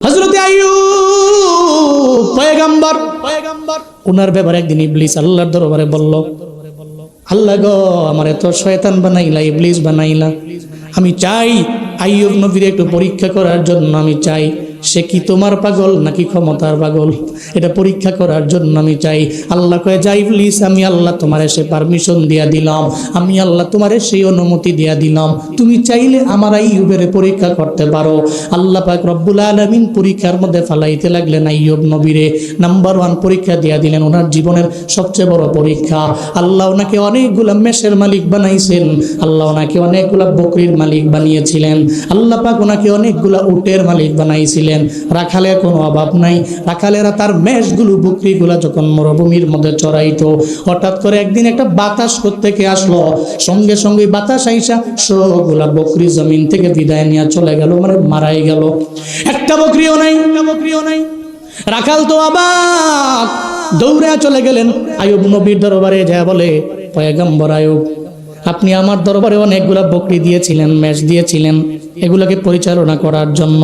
হযরত আইয়ুব পয়গম্বর ওনার ব্যাপারে একদিন ইবলিস আল্লাহর দরবারে বলল, আল্লাহ গো আমারে তো শয়তান বানাইলা, ইবলিস বানাইলা, আমি চাই আইয়ুব নবীর একটু পরীক্ষা করার জন্য আমি চাই সে কি তোমার পাগল নাকি ক্ষমতার পাগল, এটা পরীক্ষা করার জন্য আমি চাই। আল্লাহ কয়ে যাই ইবলিস, আমি আল্লাহ তোমারে সে পারমিশন দিয়া দিলাম, আমি আল্লাহ তোমারে সেই অনুমতি দিয়া দিলাম, তুমি চাইলে আমার আইয়ুবের পরীক্ষা করতে পারো। আল্লাহ পাক রব্বুল আলামিন পরীক্ষার মধ্যে ফালাইতে লাগলেন আইয়ুব নবীরে। নাম্বার 1 পরীক্ষা দিয়া দিলেন, ওনার জীবনের সবচেয়ে বড় পরীক্ষা। আল্লাহ ওনাকে অনেকগুলা মেষের মালিক বানাইছেন, আল্লাহ ওনাকে অনেকগুলা বকরির মালিক বানিয়েছিলেন, আল্লাহ পাক ওনাকে অনেকগুলা উটের মালিক বানাইছিলেন। রাখালের কোনো অভাব নাই, রাখালেরা তার মেষগুলো বকরিগুলা যখন মরুভূমির মধ্যে চড়াইতো, হঠাৎ করে একদিন একটা বাতাস থেকে আসলো, সঙ্গে সঙ্গে বাতাস আইসা সবগুলা বকরি জমিন থেকে বিদায় নিয়ে চলে গেল, মানে মারাই গেল, একটা বকরিও নাই। রাখাল তো অবাক, দৌড়ে চলে গেলেন আইয়ুব নবীর দরবারে, যা বলে পয়গম্বর আইয়ুব, আপনি আমার দরবারে অনেকগুলা বকরি দিয়েছিলেন, মেষ দিয়েছিলেন, এগুলাকে পরিচালনা করার জন্য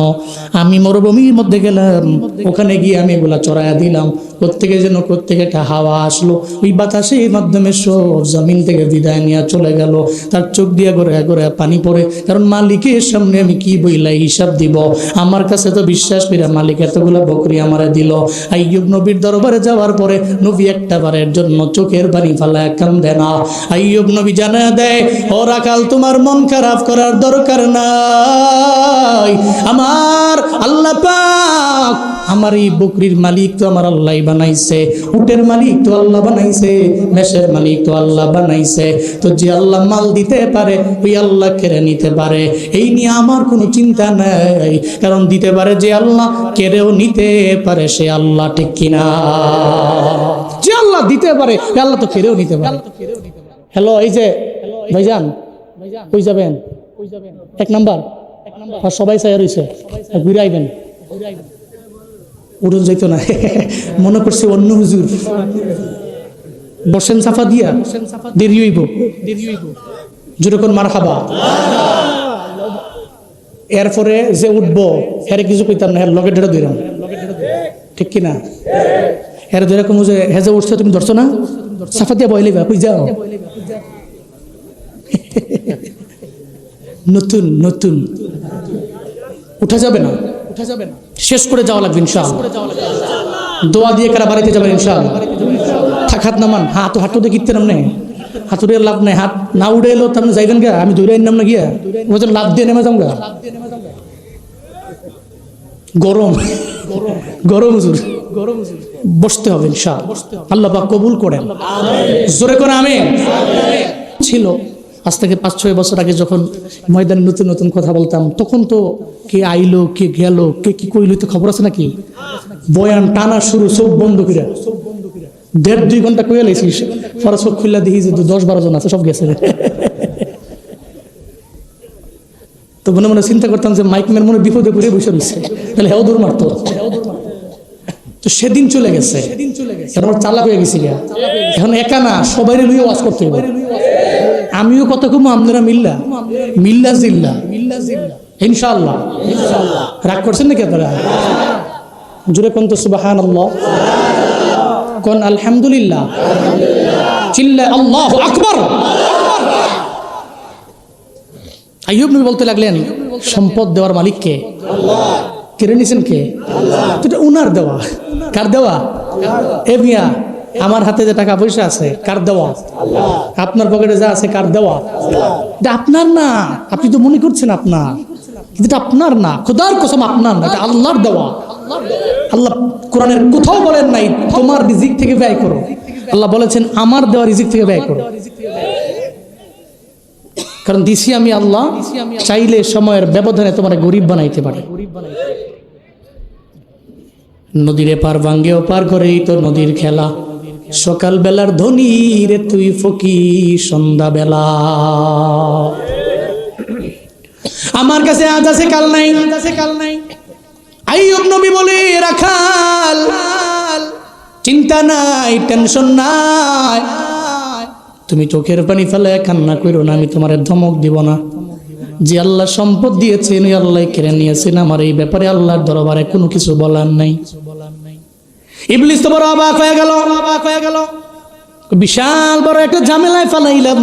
আমি মরুভূমির মধ্যে গেলাম, ওখানে গিয়ে আমি এগুলা চড়াইয়া দিলাম, প্রত্যেকে যেন প্রত্যেকে একটা হাওয়া আসলো, ওই বাতাসের মাধ্যমে সব জমিন থেকে বিদায় নিয়ে চলে গেল। তার চোখ দিয়ে ঘরে ঘরে পানি পড়ে, কারণ মালিকের সামনে আমি কি বইলাই হিসাব দিব, আমার কাছে তো বিশ্বাস করে মালিক এতগুলা বকরি আমারে দিল। আইয়ুব নবীর দরবারে যাওয়ার পরে নবী একটা বারের জন্য চোখের পানি ফালায় কান্দে না। আইয়ুব নবী জানা দেয়, ও রাখাল তোমার মন খারাপ করার দরকার নাই, আমার আল্লাহ পাক আমার এই বকরির মালিক তো আমার আল্লাহ বানাইছে, উটের মালিক তো আল্লাহ বানাইছে, মেষের মালিক তো আল্লাহ বানাইছে, তো যে আল্লাহ মাল দিতে পারে ওই আল্লাহ কেড়ে নিতে পারে, এই নিয়ে আমার কোনো চিন্তা নাই, কারণ দিতে পারে যে আল্লাহ, কেড়েও নিতে পারে সে আল্লাহ, ঠিক কিনা? যে আল্লাহ দিতে পারে আল্লাহ তো কেড়েও নিতে পারে। হ্যালো, এই যে ভাইজান কই যাবেন? 1 নাম্বার আর সবাই চাই রয়েছে, ঘুরে আইবেন, উড়ন যাইতো না মনে করছে অন্য হুজুর, বসেন সাফা দিয়া, দেরি হইব, যেরকম মারহাবা। এরপরে যে উঠবো এর কিছু কইতাম না, এর লগে ধরে ধরাম, ঠিক কিনা? এর ধরে কম যে হেজে উঠছে তুমি ধরছো না, সাফা দিয়া বইলে কই যাও, নতুন নতুন উঠা যাবে না, শেষ করে যাওয়া লাগবে ইনশাআল্লাহ, দোয়া দিয়ে কারা বাড়িতে যাবেন ইনশাআল্লাহ। হাত নামান, হাত তো কিনতে নাম নেই, হাতুড়ে লাভ নাই, হাত না উড়ে এলো তার যাইবেন গা, আমি দৌড়ে নাম না গিয়া ওজন লাভ দিয়ে নেমে যাম গা, গরম গরম হুজুর, বসতে হবে ইনশাআল্লাহ, আল্লাহ পাক কবুল করেন, জোরে করে আমিন। ছিল আজ থেকে 5-6 বছর আগে যখন ময়দানে নতুন নতুন কথা বলতাম, তখন তো কে আইলো কে গেল কে কি কইলো তো খবর আছে নাকি? বয়ান টানা শুরু, চোখ বন্ধ করে 1.5-2 ঘন্টা কইয়া লাইছিস, পরে চোখ খুললা দেখি যে 10-12 জন আছে, সব গেছে। তো মনে মনে চিন্তা করতাম যে মাইক ম্যান মনে বিপদে পড়ে বসে রয়েছে, তাহলে হেও দৌড় মারতো। তো সেদিন চলে গেছে, এখন আমার চালাক হয়ে গেছি, এখন একা না, সবাই লইয়া ওয়াজ করতে হবে। আমিও কত কম, আপনারা মিল্লা জিল্লা ইনশাআল্লাহ। রাগ করছেন নাকি আপনারা? জোরে কোন তো সুবহানাল্লাহ, কোন আলহামদুলিল্লাহ, চিল্লা আল্লাহু আকবার। আইয়ুব নবী বলতে লাগলেন, সম্পদ দেওয়ার মালিক কে? আল্লাহ। কেড়ে নিছেন কে? আল্লাহ। এটা উনার দেওয়া। কার দেওয়া? এ মিয়া, আমার হাতে যে টাকা পয়সা আছে কার দেওয়া? আল্লাহ। আপনার পকেটে যা আছে কার দেওয়া? আল্লাহ। এটা আপনার না, আপনি তো মনে করছেন আপনার, কিন্তু এটা আপনার না, খোদার কসম আপনার না, এটা আল্লাহর দেওয়া। আল্লাহ কোরআনের কোথাও বলেন নাই তোমার রিজিক থেকে ব্যয় করো, আল্লাহ বলেছেন আমার দেওয়া রিজিক থেকে ব্যয় করো, কারণ দিছি আমি আল্লাহ, চাইলে সময়ের ব্যবধানে তোমার গরিব বানাইতে পারে। নদীর পার ভাঙ্গেও পার করেই তো নদীর খেলা, সকাল বেলার ধনী রে তুই ফকির সন্ধ্যা বেলা, আমার কাছে আজ আছে কাল নাই। আইয়ুব নবী বলে, রাখাল চিন্তা নাই, টেনশন নাই, তুমি চোখের পানি ফেলে কান্না করো না, আমি তোমার ধমক দিব না, যে আল্লাহ সম্পদ দিয়েছেন ওই আল্লাহ কেড়ে নিয়েছেন, আমার এই ব্যাপারে আল্লাহর দরবারে কোনো কিছু বলার নাই। ইবলিস তো বড় অবাক হয়ে গেল, বিশাল বড় একটা ঝামেলায় ফালাইলাম।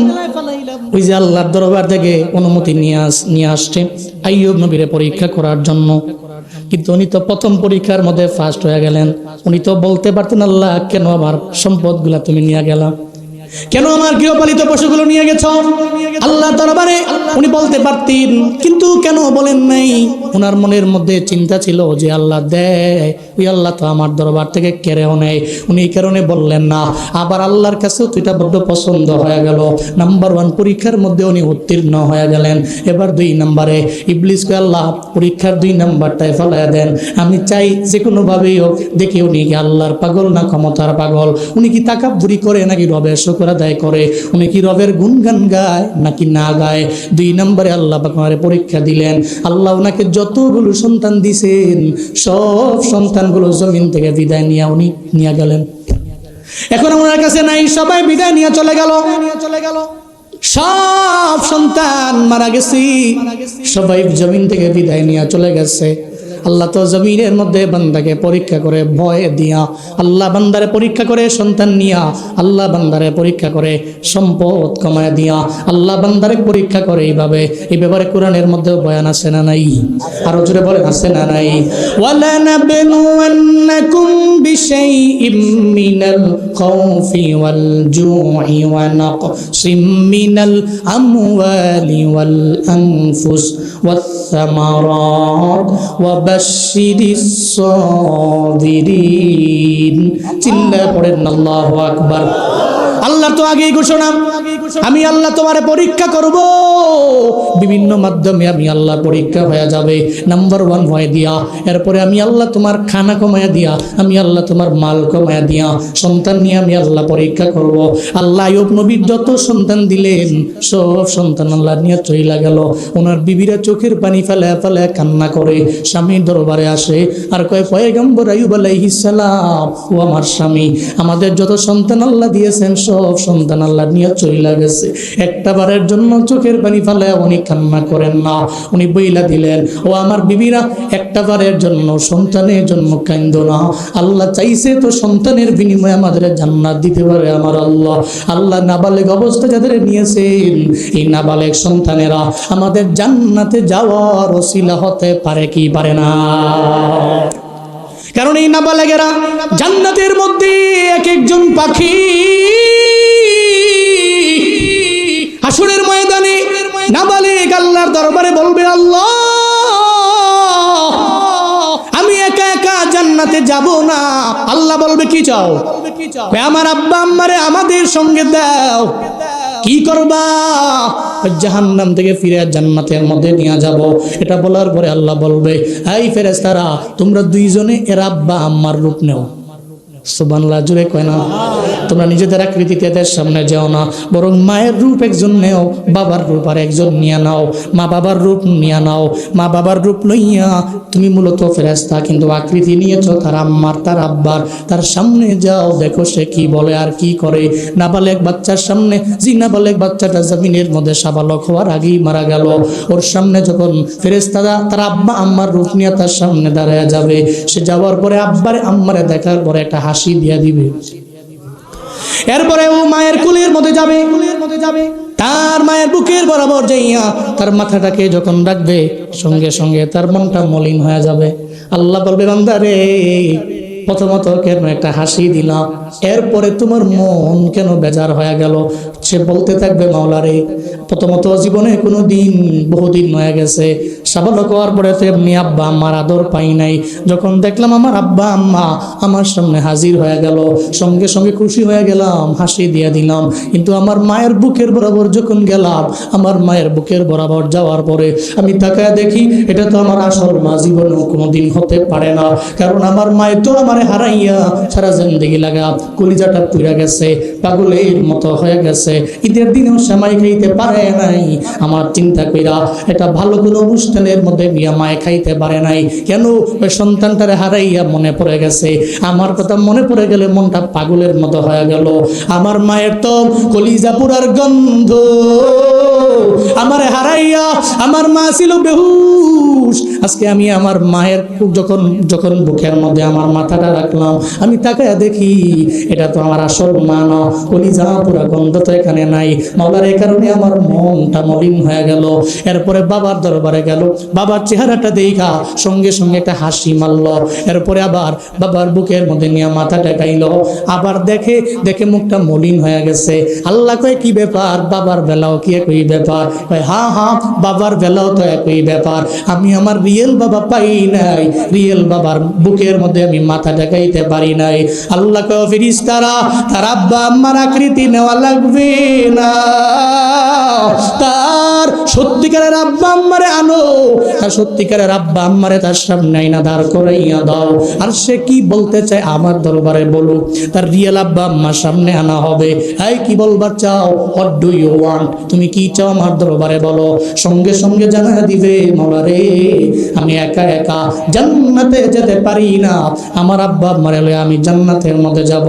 ওই যে আল্লাহর দরবার থেকে অনুমতি নিয়ে আসছে আইয়ুব নবীরে পরীক্ষা করার জন্য, কিন্তু উনি তো প্রথম পরীক্ষার মধ্যে ফার্স্ট হয়ে গেলেন। উনি তো বলতে পারতেন, আল্লাহ কেন আমার সম্পদগুলা তুমি নিয়ে গেলা, কেন আমার গৃহপালিত পশুগুলো নিয়ে গেছ? আল্লাহ দরবারে উনি বলতে পারতেন, কিন্তু কেন বলেন নাই? ওনার মনের মধ্যে চিন্তা ছিল যে আল্লাহ দেয়, ওই আল্লাহ তো আমার দরবার থেকে কেড়েও নেয়। উনি এই কারণে বললেন না। আবার আল্লাহর কাছেও তো এটা বড্ড পছন্দ হয়ে গেল। নাম্বার 1 পরীক্ষার মধ্যে উনি উত্তীর্ণ হয়ে গেলেন। এবার 2 নম্বরে ইবলিসকে আল্লাহ পরীক্ষার 2 নম্বরটায় ফেলাইয়া দেন। আমি চাই যে কোনোভাবেই হোক দেখি উনি কি আল্লাহর পাগল না ক্ষমতার পাগল, উনি কি তাকাব্বুরি করে নাকি রবের শুকর আদায় করে, উনি কি রবের গুণগান গায় নাকি না গায়। 2 নম্বরে আল্লাহ পাক আমারে পরীক্ষা দিলেন। আল্লাহ ওনাকে যতগুলো সন্তান দিছেন সব সন্তানগুলো জমিন থেকে বিদায় নিয়ে উনি নিয়ে গেলেন। এখন ওনার কাছে নাই, সবাই বিদায় নিয়ে চলে গেল। সব সন্তান মারা গেছে, সবাই জমিন থেকে বিদায় নিয়ে চলে গেছে। আল্লাহ তো জমিনের মধ্যে বান্দাকে পরীক্ষা করে ভয় দিয়া, আল্লাহ বান্দারে পরীক্ষা করে সন্তান নিয়া, আল্লাহ বান্দারে পরীক্ষা করে সম্পদ কমায় দিয়া, আল্লাহ বান্দারে পরীক্ষা করে এইভাবে। এই ব্যাপারে কোরআনের মধ্যেও বয়ান আছে না নাই? আরো জোরে বলেন আছে না নাই? ওয়ালা নাবলুওয়ান্নাকুম বিশাইইম মিনাল খাউফি ওয়াল জু'i ওয়া নাকসিম মিনাল আমওয়ালি ওয়াল আনফুস ওয়াস সামারাত ওয়া বাশশিরিস সাবিরিন। চিল্লায়ে পড়েন আল্লাহু আকবার। আল্লাহ তো আগেই ঘোষণা, আমি আল্লাহ তোমারে পরীক্ষা করব, বিভিন্ন মাধ্যমে আমি আল্লাহ পরীক্ষা হয়ে যাবে। নাম্বার 1 ভয় দিয়া, এরপরে আমি আল্লাহ তোমার খানা কমায়া দিয়া, আমি আল্লাহ তোমার মাল কমায়া দিয়া, সন্তান নিয়ে আমি আল্লাহ পরীক্ষা করব। আল্লাহ আইয়ুব নবীর যত সন্তান দিলেন সব সন্তান আল্লাহ নিয়ে চইলা গেল। ওনার বিবিরা চোখের পানি ফেলায় ফেলায় কান্না করে স্বামীর দরবারে আসে আর কয়, পয়গম্বর আইয়ুব আলাইহিস সালাম, ও আমার স্বামী, আমাদের যত সন্তান আল্লাহ দিয়েছেন সব সন্তান আল্লাহ নিয়ে চইলা গেছে, একটা বারের জন্য চোখের পানি ফেলায় উনি কান্না করেন না। উনি বইলা দিলেন, ও আমার বিবিরা, একটা বারের জন্য সন্তানের জন্য কান্দো না। আল্লাহ চাইছে তো সন্তানের বিনিময়ে আমাদের জান্নাত দিতে পারে আমার আল্লাহ। আল্লাহ নাবালেগ অবস্থা যাদের নিয়েছেন, এই নাবালেগ সন্তানেরা আমাদের জান্নাতে যাওয়ার ওসিলা হতে পারে কি পারে না? কারণ এই নাবালেগেরা জান্নাতের মধ্যে এক একজন পাখি। হাসরের ময়দানে নাবালেগ আল্লাহর দরবারে বলবে, আল্লাহ আমি একা একা জান্নাতে যাব না। আল্লাহ বলবে, কি চাও? আমার আব্বা আম্মারে আমাদের সঙ্গে দাও। কি করবা? জাহান্নাম থেকে ফিরে জান্নাতের মধ্যে নিয়ে যাব। এটা বলার পরে আল্লাহ বলবে, এই ফেরেশতারা, তোমরা দুইজনে এর আব্বা আম্মার রূপ নেও। সুবহানাল্লাহ, জোরে কয় না? তোমরা নিজেদের আকৃতিতে এদের সামনে যাও না, বরং মায়ের রূপ একজন নেও, বাবার রূপ আর একজন নিয়ে নাও। মা বাবার রূপ নিয়ে নাও। মা বাবার রূপ লইয়া তুমি মূলত ফেরেশতা, কিন্তু আকৃতি নিয়েছো তার আম্মার, তার আব্বার। তার সামনে যাও, দেখো সে কি বলে আর কি করে। নাবালেগ বাচ্চার সামনে, যে নাবালেগ বাচ্চাটা জমিনের মধ্যে সাবালক হওয়ার আগেই মারা গেল, ওর সামনে যখন ফেরেশতারা তার আব্বা আম্মার রূপ নিয়ে তার সামনে দাঁড়ায় যাবে, সে যাওয়ার পরে আব্বারে আম্মারে দেখার পরে একটা হাসি দিয়া দিবে। এরপরে ও মায়ের কুলের মধ্যে যাবে, তার মায়ের বুকের বরাবর যাইয়া তার মাথাটাকে যখন রাখবে, সঙ্গে সঙ্গে তার মনটা মলিন হয়ে যাবে। আল্লাহ বলবে, বান্দা রে, প্রথমত কেন একটা হাসি দিলাম, এরপরে তোমার মন কেন বেজার হয়ে গেল? সে বলতে থাকবে, মাওলা রে, প্রথমত জীবনে কোনো দিন, বহুদিন হয়ে গেছে, সাবালক হওয়ার পরে তো এমনি আব্বা আম্মার আদর পাই নাই। যখন দেখলাম আমার আব্বা আম্মা আমার সামনে হাজির হয়ে গেল, সঙ্গে সঙ্গে খুশি হয়ে গেলাম, হাসি দিয়ে দিলাম। কিন্তু আমার মায়ের বুকের বরাবর যখন গেলাম, আমার মায়ের বুকের বরাবর যাওয়ার পরে আমি তাকায় দেখি, এটা তো আমার আসল মা, জীবনেও কোনোদিন হতে পারে না। কারণ আমার মায়ের তো আমারে হারাইয়া সারা জিন্দেগি লাগা কলিজাটা পুড়ে গেছে, পাগলের মতো হয়ে গেছে, ঈদের দিনেও সেমাই খাইতে পারে নাই। আমার চিন্তা কইরা এটা ভালো কোনো অনুষ্ঠান পেটের মধ্যে নিয়ে মায়ে খাইতে পারে নাই কেন? ওই সন্তানটারে হারাইয়া মনে পড়ে গেছে। আমার কথা মনে পড়ে গেলে মনটা পাগলের মতো হয়ে গেল। আমার মায়ের তো কলিজা পুরার গন্ধ, আমারে হারাইয়া আমার মা ছিল বেহুশ। আজকে আমি আমার মায়ের যখন যখন বুকের মধ্যে আমার মাথাটা রাখলাম, আমি তাকায়া দেখি এটা তো আমার আসল মা না, কলিজা পুরা গন্ধ তো এখানে নাই। মাওলার এই কারণে আমার মনটা মলিন হয়ে গেল। এরপরে বাবার দরবারে গেল, বাবার চেহারাটা দেখা সঙ্গে সঙ্গে একটা হাসি মারল। এরপরে আবার বাবার বুকের মধ্যে নিয়ে মাথা টেকাইল, আবার দেখে দেখে মুখটা মলিন হয়ে গেছে। আল্লাহ কয় কি ব্যাপার, বাবার বেলাও কি একই ব্যাপার? কয় হ্যাঁ হ্যাঁ, বাবার বেলাও তো একই ব্যাপার। আমি আমার রিয়েল বাবা পাই নাই, রিয়েল বাবার বুকের মধ্যে আমি মাথা টেকাইতে পারি নাই। আল্লাহ কয় ফেরেশতারা, তার আব্বা আম্মার আকৃতি নেওয়া লাগবে না, তার সত্যিকারের আব্বা আম্মারে আনো, তার সত্যিকারের আব্বা আম্মারে তার সামনে আইনা দাঁড় করাইয়া দাও। আর সে কি বলতে চায় আমার দরবারে বলুক, তার রিয়েল আব্বা আম্মার সামনে আনা হবে। এই কি বলবার চাও? What do you want? তুমি কি চাও আমার দরবারে বলো। সঙ্গে সঙ্গে জানা দিবে, মাওলা রে আমি একা একা জান্নাতে যেতে পারি না, আমার আব্বা আম্মারে লয়ে আমি জান্নাতের মধ্যে যাব,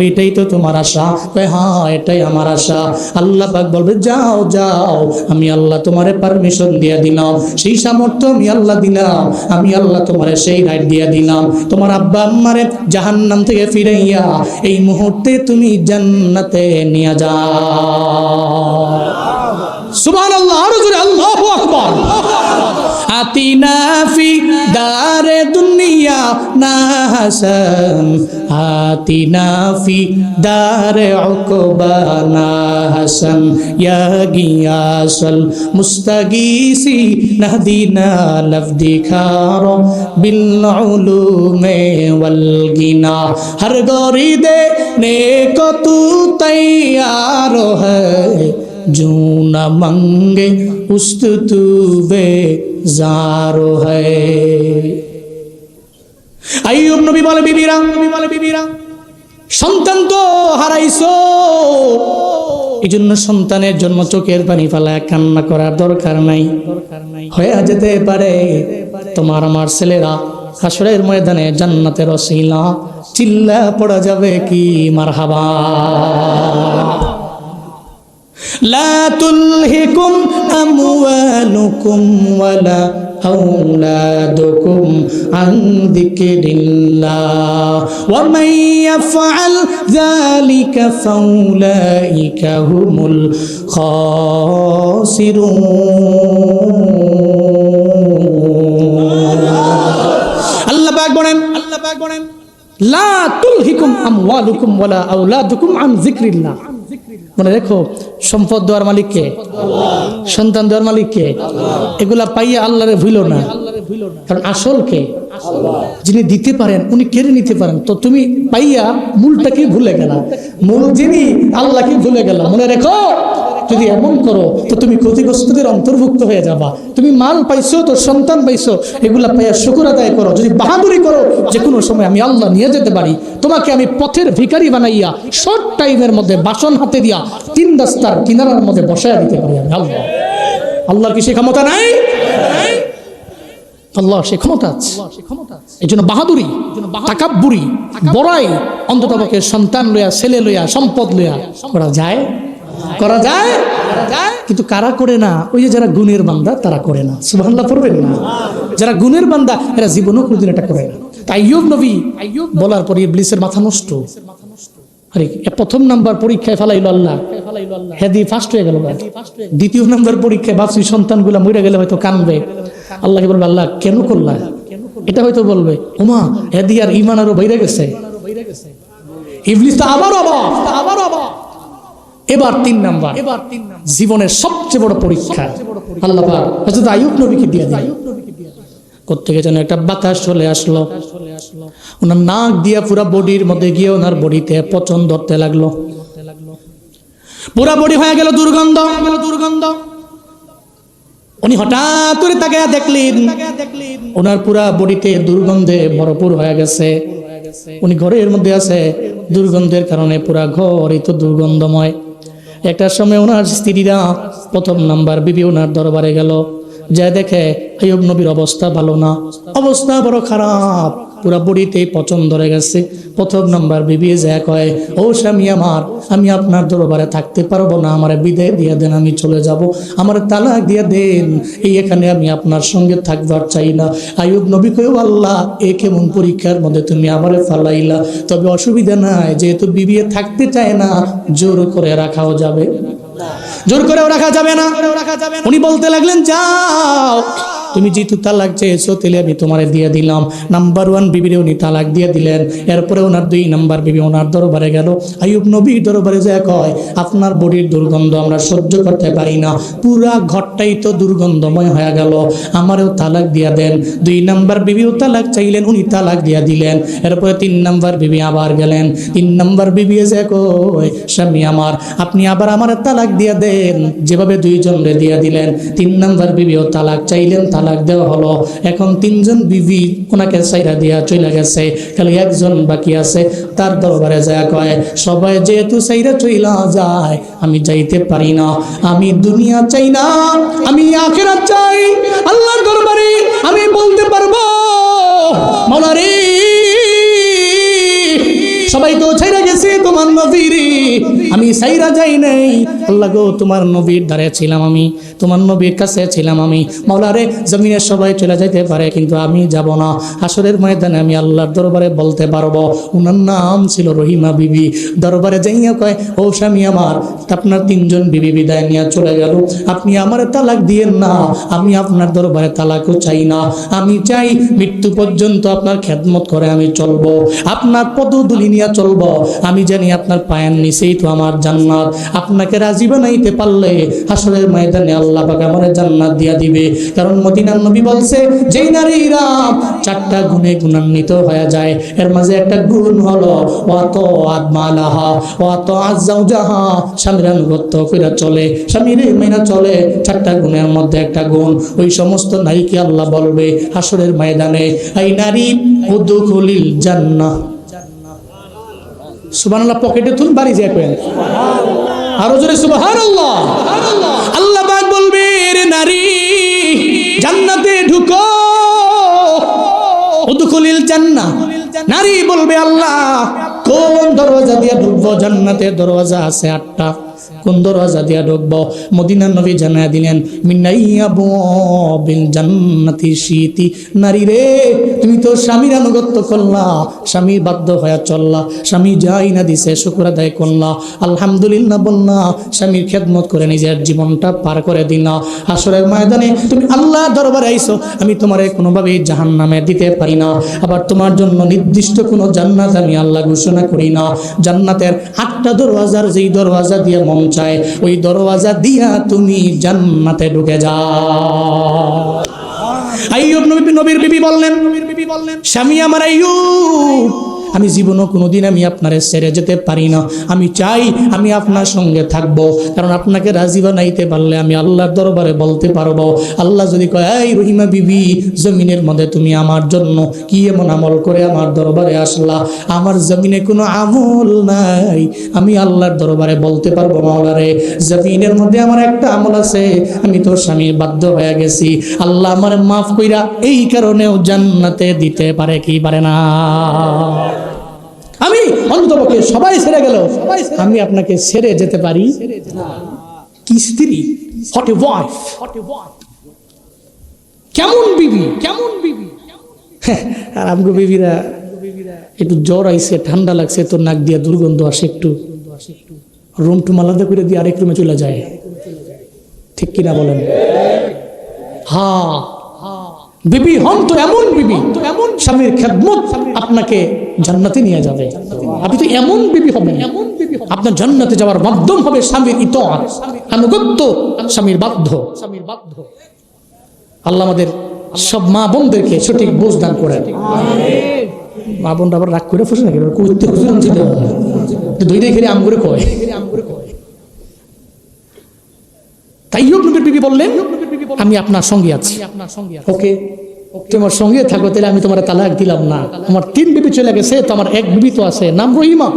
এটাই তো তোমার আশা? হ্যাঁ এটাই আমার আশা। আল্লাহ পাক বলবে যাও যাও, আমি আল্লাহ তোমারে পারমিশন দিয়ে দিলাম, সেই সামর্থ্য আমি আল্লাহ দিলাম, আমি আল্লাহ তোমারে সেই রাইট দিয়ে দিলাম। তোমার আব্বা আম্মারে জাহান্নাম থেকে ফিরাইয়া এই মুহূর্তে তুমি জান্নাতে নিয়ে যাও। সুবহানাল্লাহ, আরো জোরে আল্লাহু আকবার। আতিনা ফি দারে দুনিয়া না হাসান, আতিনা ফি দারে উকবা না হাসান, ইয়া গিয়াসাল মুস্তাগীসি নাহদিনা লফদিখার বিল উলুমে ওয়াল গিনা, হর গরিদে নেক তু তৈয়ার হ্যায়, जो न मंगे उस्तुबे जारो है। আইয়ুব নবী বলে বিবিরা, সন্তান তো হারাইছো, এই জন্য সন্তানের জন্য চোখের পানি ফেলা কান্না করার দরকার নাই। হয়ে যেতে পারে তোমার আমার ছেলেরা হাসরের ময়দানে জান্নাতের ওসিলা চিল্লা পড়া যাবে কি মারহাবা। لا تلهكم أموالكم ولا أولادكم عن ذكر الله ومن يفعل ذلك فأولئك هم الخاسرون। আল্লাহ পাক বলেন লা তুলহিকুম আমওয়ালুকুম ওয়ালা আওলাদুকুম আন যিকরিল্লাহ। মনে রেখো, সম্পদ দেওয়ার মালিক কে? সন্তান দেওয়ার মালিক কে? এগুলা পাইয়া আল্লাহরে ভুলো না, কারণ আসল কে? যিনি দিতে পারেন উনি কেড়ে নিতে পারেন। তো তুমি পাইয়া মূলটাকে ভুলে গেলা, মূল যিনি আল্লাহকে ভুলে গেলা। মনে রেখো, যদি এমন করো তো তুমি ক্ষতিগ্রস্তদের অন্তর্ভুক্ত হয়ে যাবা। তুমি মাল পাইছো, তো সন্তান পাইছো, এগুলা পাইয়া শুকর আদায় করো। যদি বাহাদুরি করো, যে কোনো সময় আমি আল্লাহ নিয়ে যেতে পারি, তোমাকে আমি পথের ভিখারি বানাইয়া শর্ট টাইমের মধ্যে বাসন হাতে দিয়া 3 রাস্তার কিনারার মধ্যে বসাইয়া দিতে পারি আমি আল্লাহ। আল্লাহর কি সে ক্ষমতা নাই? আল্লাহ সে ক্ষমতা আছে। এই জন্য বাহাদুরি, তাকাব্বুরি, বড়াই অন্ততপক্ষে সন্তান লইয়া, ছেলে লইয়া, সম্পদ লইয়া করা যায়, কিন্তু কারা করে না? ওই যে যারা গুণের বান্দা তারা করে না। সুবহানাল্লাহ পড়বেন না? যারা গুণের বান্দা এরা জীবনও কোনোদিন এটা করে না। আইয়ুব নবী বলার পরে ইবলিসের মাথা নষ্ট। আরে প্রথম নাম্বার পরীক্ষায় ফেলাইলো আল্লাহ, হেদি ফার্স্ট হয়ে গেল। দ্বিতীয় নাম্বার পরীক্ষায় ভাবছি সন্তানগুলা মরে গেলে হয়তো কানবে। আল্লাহকে বলবে আল্লাহ কেন করলা? এটা হয়তো বলবে ওমা হেদি আর ঈমান আরো বাইরে গেছে। ইবলিস তো আবার এবার 3 নাম্বার, জীবনের সবচেয়ে বড় পরীক্ষা আল্লাহ পাক হযরত আইয়ুব নবীকে দিয়ে দিলেন। কোত্থেকে যেন একটা বাতাস চলে আসলো, ওনার নাক দিয়া পুরা বডির মধ্যে গিয়ে ওনার বডিতে পচন ধরতে লাগলো। পুরা বডি হয়ে গেল দুর্গন্ধ। উনি হঠাৎ করে তাকায়া দেখলেন ওনার পুরা বডিতে দুর্গন্ধে ভরপুর হয়ে গেছে। উনি ঘরের মধ্যে আছে, দুর্গন্ধের কারণে পুরা ঘরই তো দুর্গন্ধময়। একটা সময় ওনার স্ত্রীরা প্রথম নাম্বার বিবি ওনার দরবারে গেল, যা দেখে আইয়ুব নবীর অবস্থা ভালো না, অবস্থা বড় খারাপ, পুরা বডিতেই পচন ধরে গেছে। প্রথম নাম্বার বিবি যা কয়, ও স্বামী আমার, আমি আপনার দরবারে থাকতে পারবো না, আমার বিদায় দিয়ে দেন, আমি চলে যাব, আমার তালাক দিয়ে দেন, এই এখানে আমি আপনার সঙ্গে থাকবার চাই না। আইয়ুব নবী কয়, আল্লাহ এ কেমন পরীক্ষার মধ্যে তুমি আমারে ফালাইলা, তবে অসুবিধা নাই, যেহেতু বিবি থাকতে চায় না, জোর করে রাখাও যাবে, জোর করেও রাখা যাবে না। উনি বলতে লাগলেন, যাও তুমি যেহেতু তালাক চেয়েছো তাহলে আমি তোমারে দিয়ে দিলাম। নাম্বার 1 বিবিরে উনি তালাক দিয়ে দিলেন। এরপরে ওনার 2 নাম্বার বিবি ওনার দরবারে গেল। আইয়ুব নবীর দরবারে যা কয়, আপনার বডির দুর্গন্ধ আমরা সহ্য করতে পারি না, পুরা ঘরটাই তো দুর্গন্ধময় হয়ে গেল, আমারও তালাক দিয়া দেন। 2 নাম্বার বিবিও তালাক চাইলেন, উনি তালাক দিয়া দিলেন। এরপরে 3 নাম্বার বিবি আবার গেলেন। 3 নাম্বার বিবি যা কয়, স্বামী আমার, আপনি আবার আমার তালাক দিয়া দেন, যেভাবে 2 জনরে দিয়া দিলেন। 3 নাম্বার বিবিও তালাক চাইলেন, তালাক দেওয়া হলো। এখন 3 জন বিবি ওনাকে সাইরা দিয়া চলে গেছে, খালি একজন বাকি আছে। তার দরবারে যায় কয়, সবাই যেহেতু সাইরা চইলা যায়, আমি যাইতে পারি না, আমি দুনিয়া চাই না, আমি আখিরাত চাই। আল্লাহর দরবারে আমি বলতে পারবো, মাওলা রে, সবাই তো ছাইরা গেছে তোমার নবীর, আমি ছাইরা যাই নাই। আল্লাহ গো, তোমার নবীর ধারে ছিলাম আমি, তোমার নবীর কাছে ছিলাম আমি। মাওলা রে, জমিনের সবাই চলে যাইতে পারে, কিন্তু আমি যাব না। হাসরের ময়দানে আমি আল্লাহর দরবারে বলতে পারবো। উনার নাম ছিল রহিমা বিবি। দরবারে যাইয়া কয়, ও স্বামী আমার, আপনার 3 জন বিবি বিদায় নিয়ে চলে গেল, আপনি আমার তালাক দিয়েন না, আমি আপনার দরবারে তালাকও চাই না, আমি চাই মৃত্যু পর্যন্ত আপনার খেদমত করে আমি চলবো, আপনার পদধূলি নিয়ে চলবো। আমি জানি আপনার পায়ের নিচেই তো আমার জান্নাত, আপনাকে রাজি বানাইতে পারলে হাসরের ময়দানে আল্লাহ পাক আমার জান্নাত দিয়া দিবে। কারণ মদিনার নবী বলছে, যেই নারীরা 4টা গুণে গুণান্বিত হয়ে যায়, এর মাঝে একটা গুণ হলো ওয়াতো আদমালাহা ওয়াতো আজাউজাহা, স্বামীর আনুগত্য করে চলে, স্বামীর মেনে চলে। 4টা গুণের মধ্যে একটা গুণ। ওই সমস্ত নারীকে আল্লাহ বলবে হাসরের ময়দানে, এই নারী উদখুলিল জান্নাহ। সুবহানাল্লাহ, পকেটে তুল, বাড়ি যায় করেন আরো জোরে সুবহানাল্লাহ। আল্লাহ পাক বলবে, রে নারী, জান্নাতে ঢুকো, উদখুলিল জান্নাহ। নারী বলবে, আল্লাহ কোন দরজা দিয়ে ঢুকবো? জান্নাতের দরজা আছে 8টা, কোন দরজা দিয়া ঢুকবো? মদিনার নবী জানায়া দিলেন, মিনাইয়াবিল জান্নাতি শীতি। নারী রে, তুমি তো স্বামীর আনুগত্য করলা, স্বামী বাধ্য হয়ে চললা, স্বামী যাই না দিছে শুকর আদায় করলা, আলহামদুলিল্লাহ বললা, স্বামীর খেদমত করে নিজের জীবনটা পার করে দিলা। হাসরের ময়দানে তুমি আল্লাহ দরবারে আইছো, আমি তোমারে কোনোভাবেই জাহান্নামে দিতে পারি না, আবার তোমার জন্য নির্দিষ্ট কোনো জান্নাত আমি আল্লাহ ঘোষণা করি না। জান্নাতের 8টা দরওয়াজার যেই দরওয়াজা দিয়ে মন চায়, ওই দরওয়াজা দিয়া তুমি জান্নাতে ঢুকে যাও। আইয়ুব নবীর বিবি বললেন, স্বামী আমার আইয়ুব, আমি জীবনও কোনোদিন আমি আপনারে ছেড়ে যেতে পারি না, আমি চাই আমি আপনার সঙ্গে থাকব, কারণ আপনাকে রাজি বানাইতে পারলে আমি আল্লাহর দরবারে বলতে পারবো। আল্লাহ যদি কয়, এই রহিমা বিবি, জমিনের মধ্যে তুমি আমার জন্য কি এমন আমল করে আমার দরবারে আসলা? আমার জমিনে কোনো আমল নাই, আমি আল্লাহর দরবারে বলতে পারবো, মাওলা রে, জমিনের মধ্যে আমার একটা আমল আছে, আমি তোর স্বামীর বাধ্য হয়ে গেছি, আল্লাহ আমার মাফ কইরা এই কারণেও জান্নাতে দিতে পারে কি পারে না? আমি অন্ততপক্ষে সবাই ছেড়ে গেল, আমি আপনাকে ছেড়ে যেতে পারি কি? স্ত্রী, হট এ ওয়াইফ, কেমন বিবি, কেমন বিবি। আর আমগো বিবিরা একটু জ্বর আইছে, ঠান্ডা লাগছে, তো নাক দিয়া দুর্গন্ধ আসে, একটু রুম টুম আলাদা করে দিয়ে আরেক রুমে চলে যায়, ঠিক কিনা বলেন? হ্যাঁ, বিবি হন তো এমন বিবি, এমন স্বামীর খেদমত আপনাকে জান্নাতে নিয়ে যাবে। আপনি তো এমন বিবি হবেন, আপনার জান্নাতে যাওয়ার মাধ্যম হবে স্বামীর ইতাআত, আনুগত্য, স্বামীর বাধ্য। আল্লাহ আমাদের সব মা বোনদেরকে সঠিক বুঝ দান করেন। মা বোনরা আবার রাগ করে ফসে নাকি কইতে হুজুর ছিল দুইটাই খেলে আম করে কয়। তাই নবীর বিবি বললেন, আমি আপনার সঙ্গে আছি, ওকে তোমার সঙ্গে থাকো, তাহলে আমি তোমার তালাক দিলাম না। আমার 3 বিবি চলে গেছে, তো আমার 1 বিবি তো আছে, নাম রহিমা,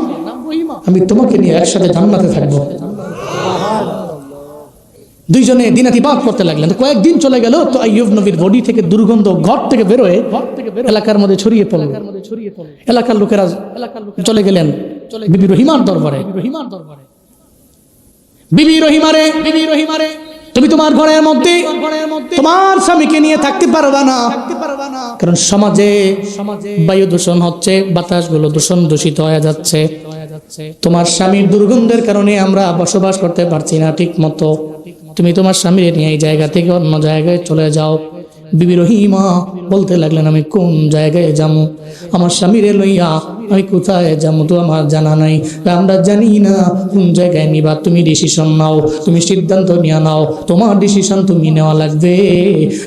আমি তোমাকে নিয়ে একসাথে জান্নাতে থাকবো। দুইজনে দিনাতিপাত করতে লাগলেন। তো কয়েকদিন চলে গেল, তো আইয়ুব নবীর বডি থেকে দুর্গন্ধ ঘর থেকে বেরোয় এলাকার মধ্যে ছড়িয়ে পড়ল। এলাকার লোকেরা চলে গেলেন বিবি রহিমার দরবারে। বিবি রহিমারে, তুমি তোমার ঘরের মধ্যে তোমার স্বামীকে নিয়ে থাকতে পারবা না, কারণ সমাজে বায়ু দূষণ হচ্ছে, বাতাসগুলো দূষিত হয়ে যাচ্ছে। তোমার স্বামীর দুর্গন্ধের কারণে আমরা বসবাস করতে পারছি না ঠিক মতো। তুমি তোমার স্বামীর নিয়ে এই জায়গা থেকে অন্য জায়গায় চলে যাও। বিবি রহিমা বলতে লাগলেন, আমি কোন জায়গায় যাবো? আমার স্বামীরে লইয়া আমি কোথায় যাবো তো আমার জানা নাই, আমরা জানি না কোন জায়গায় নিবা। তুমি ডিসিশন নাও, তুমি সিদ্ধান্ত নিয়ে নাও, তোমার ডিসিশন তুমি নেওয়া লাগবে।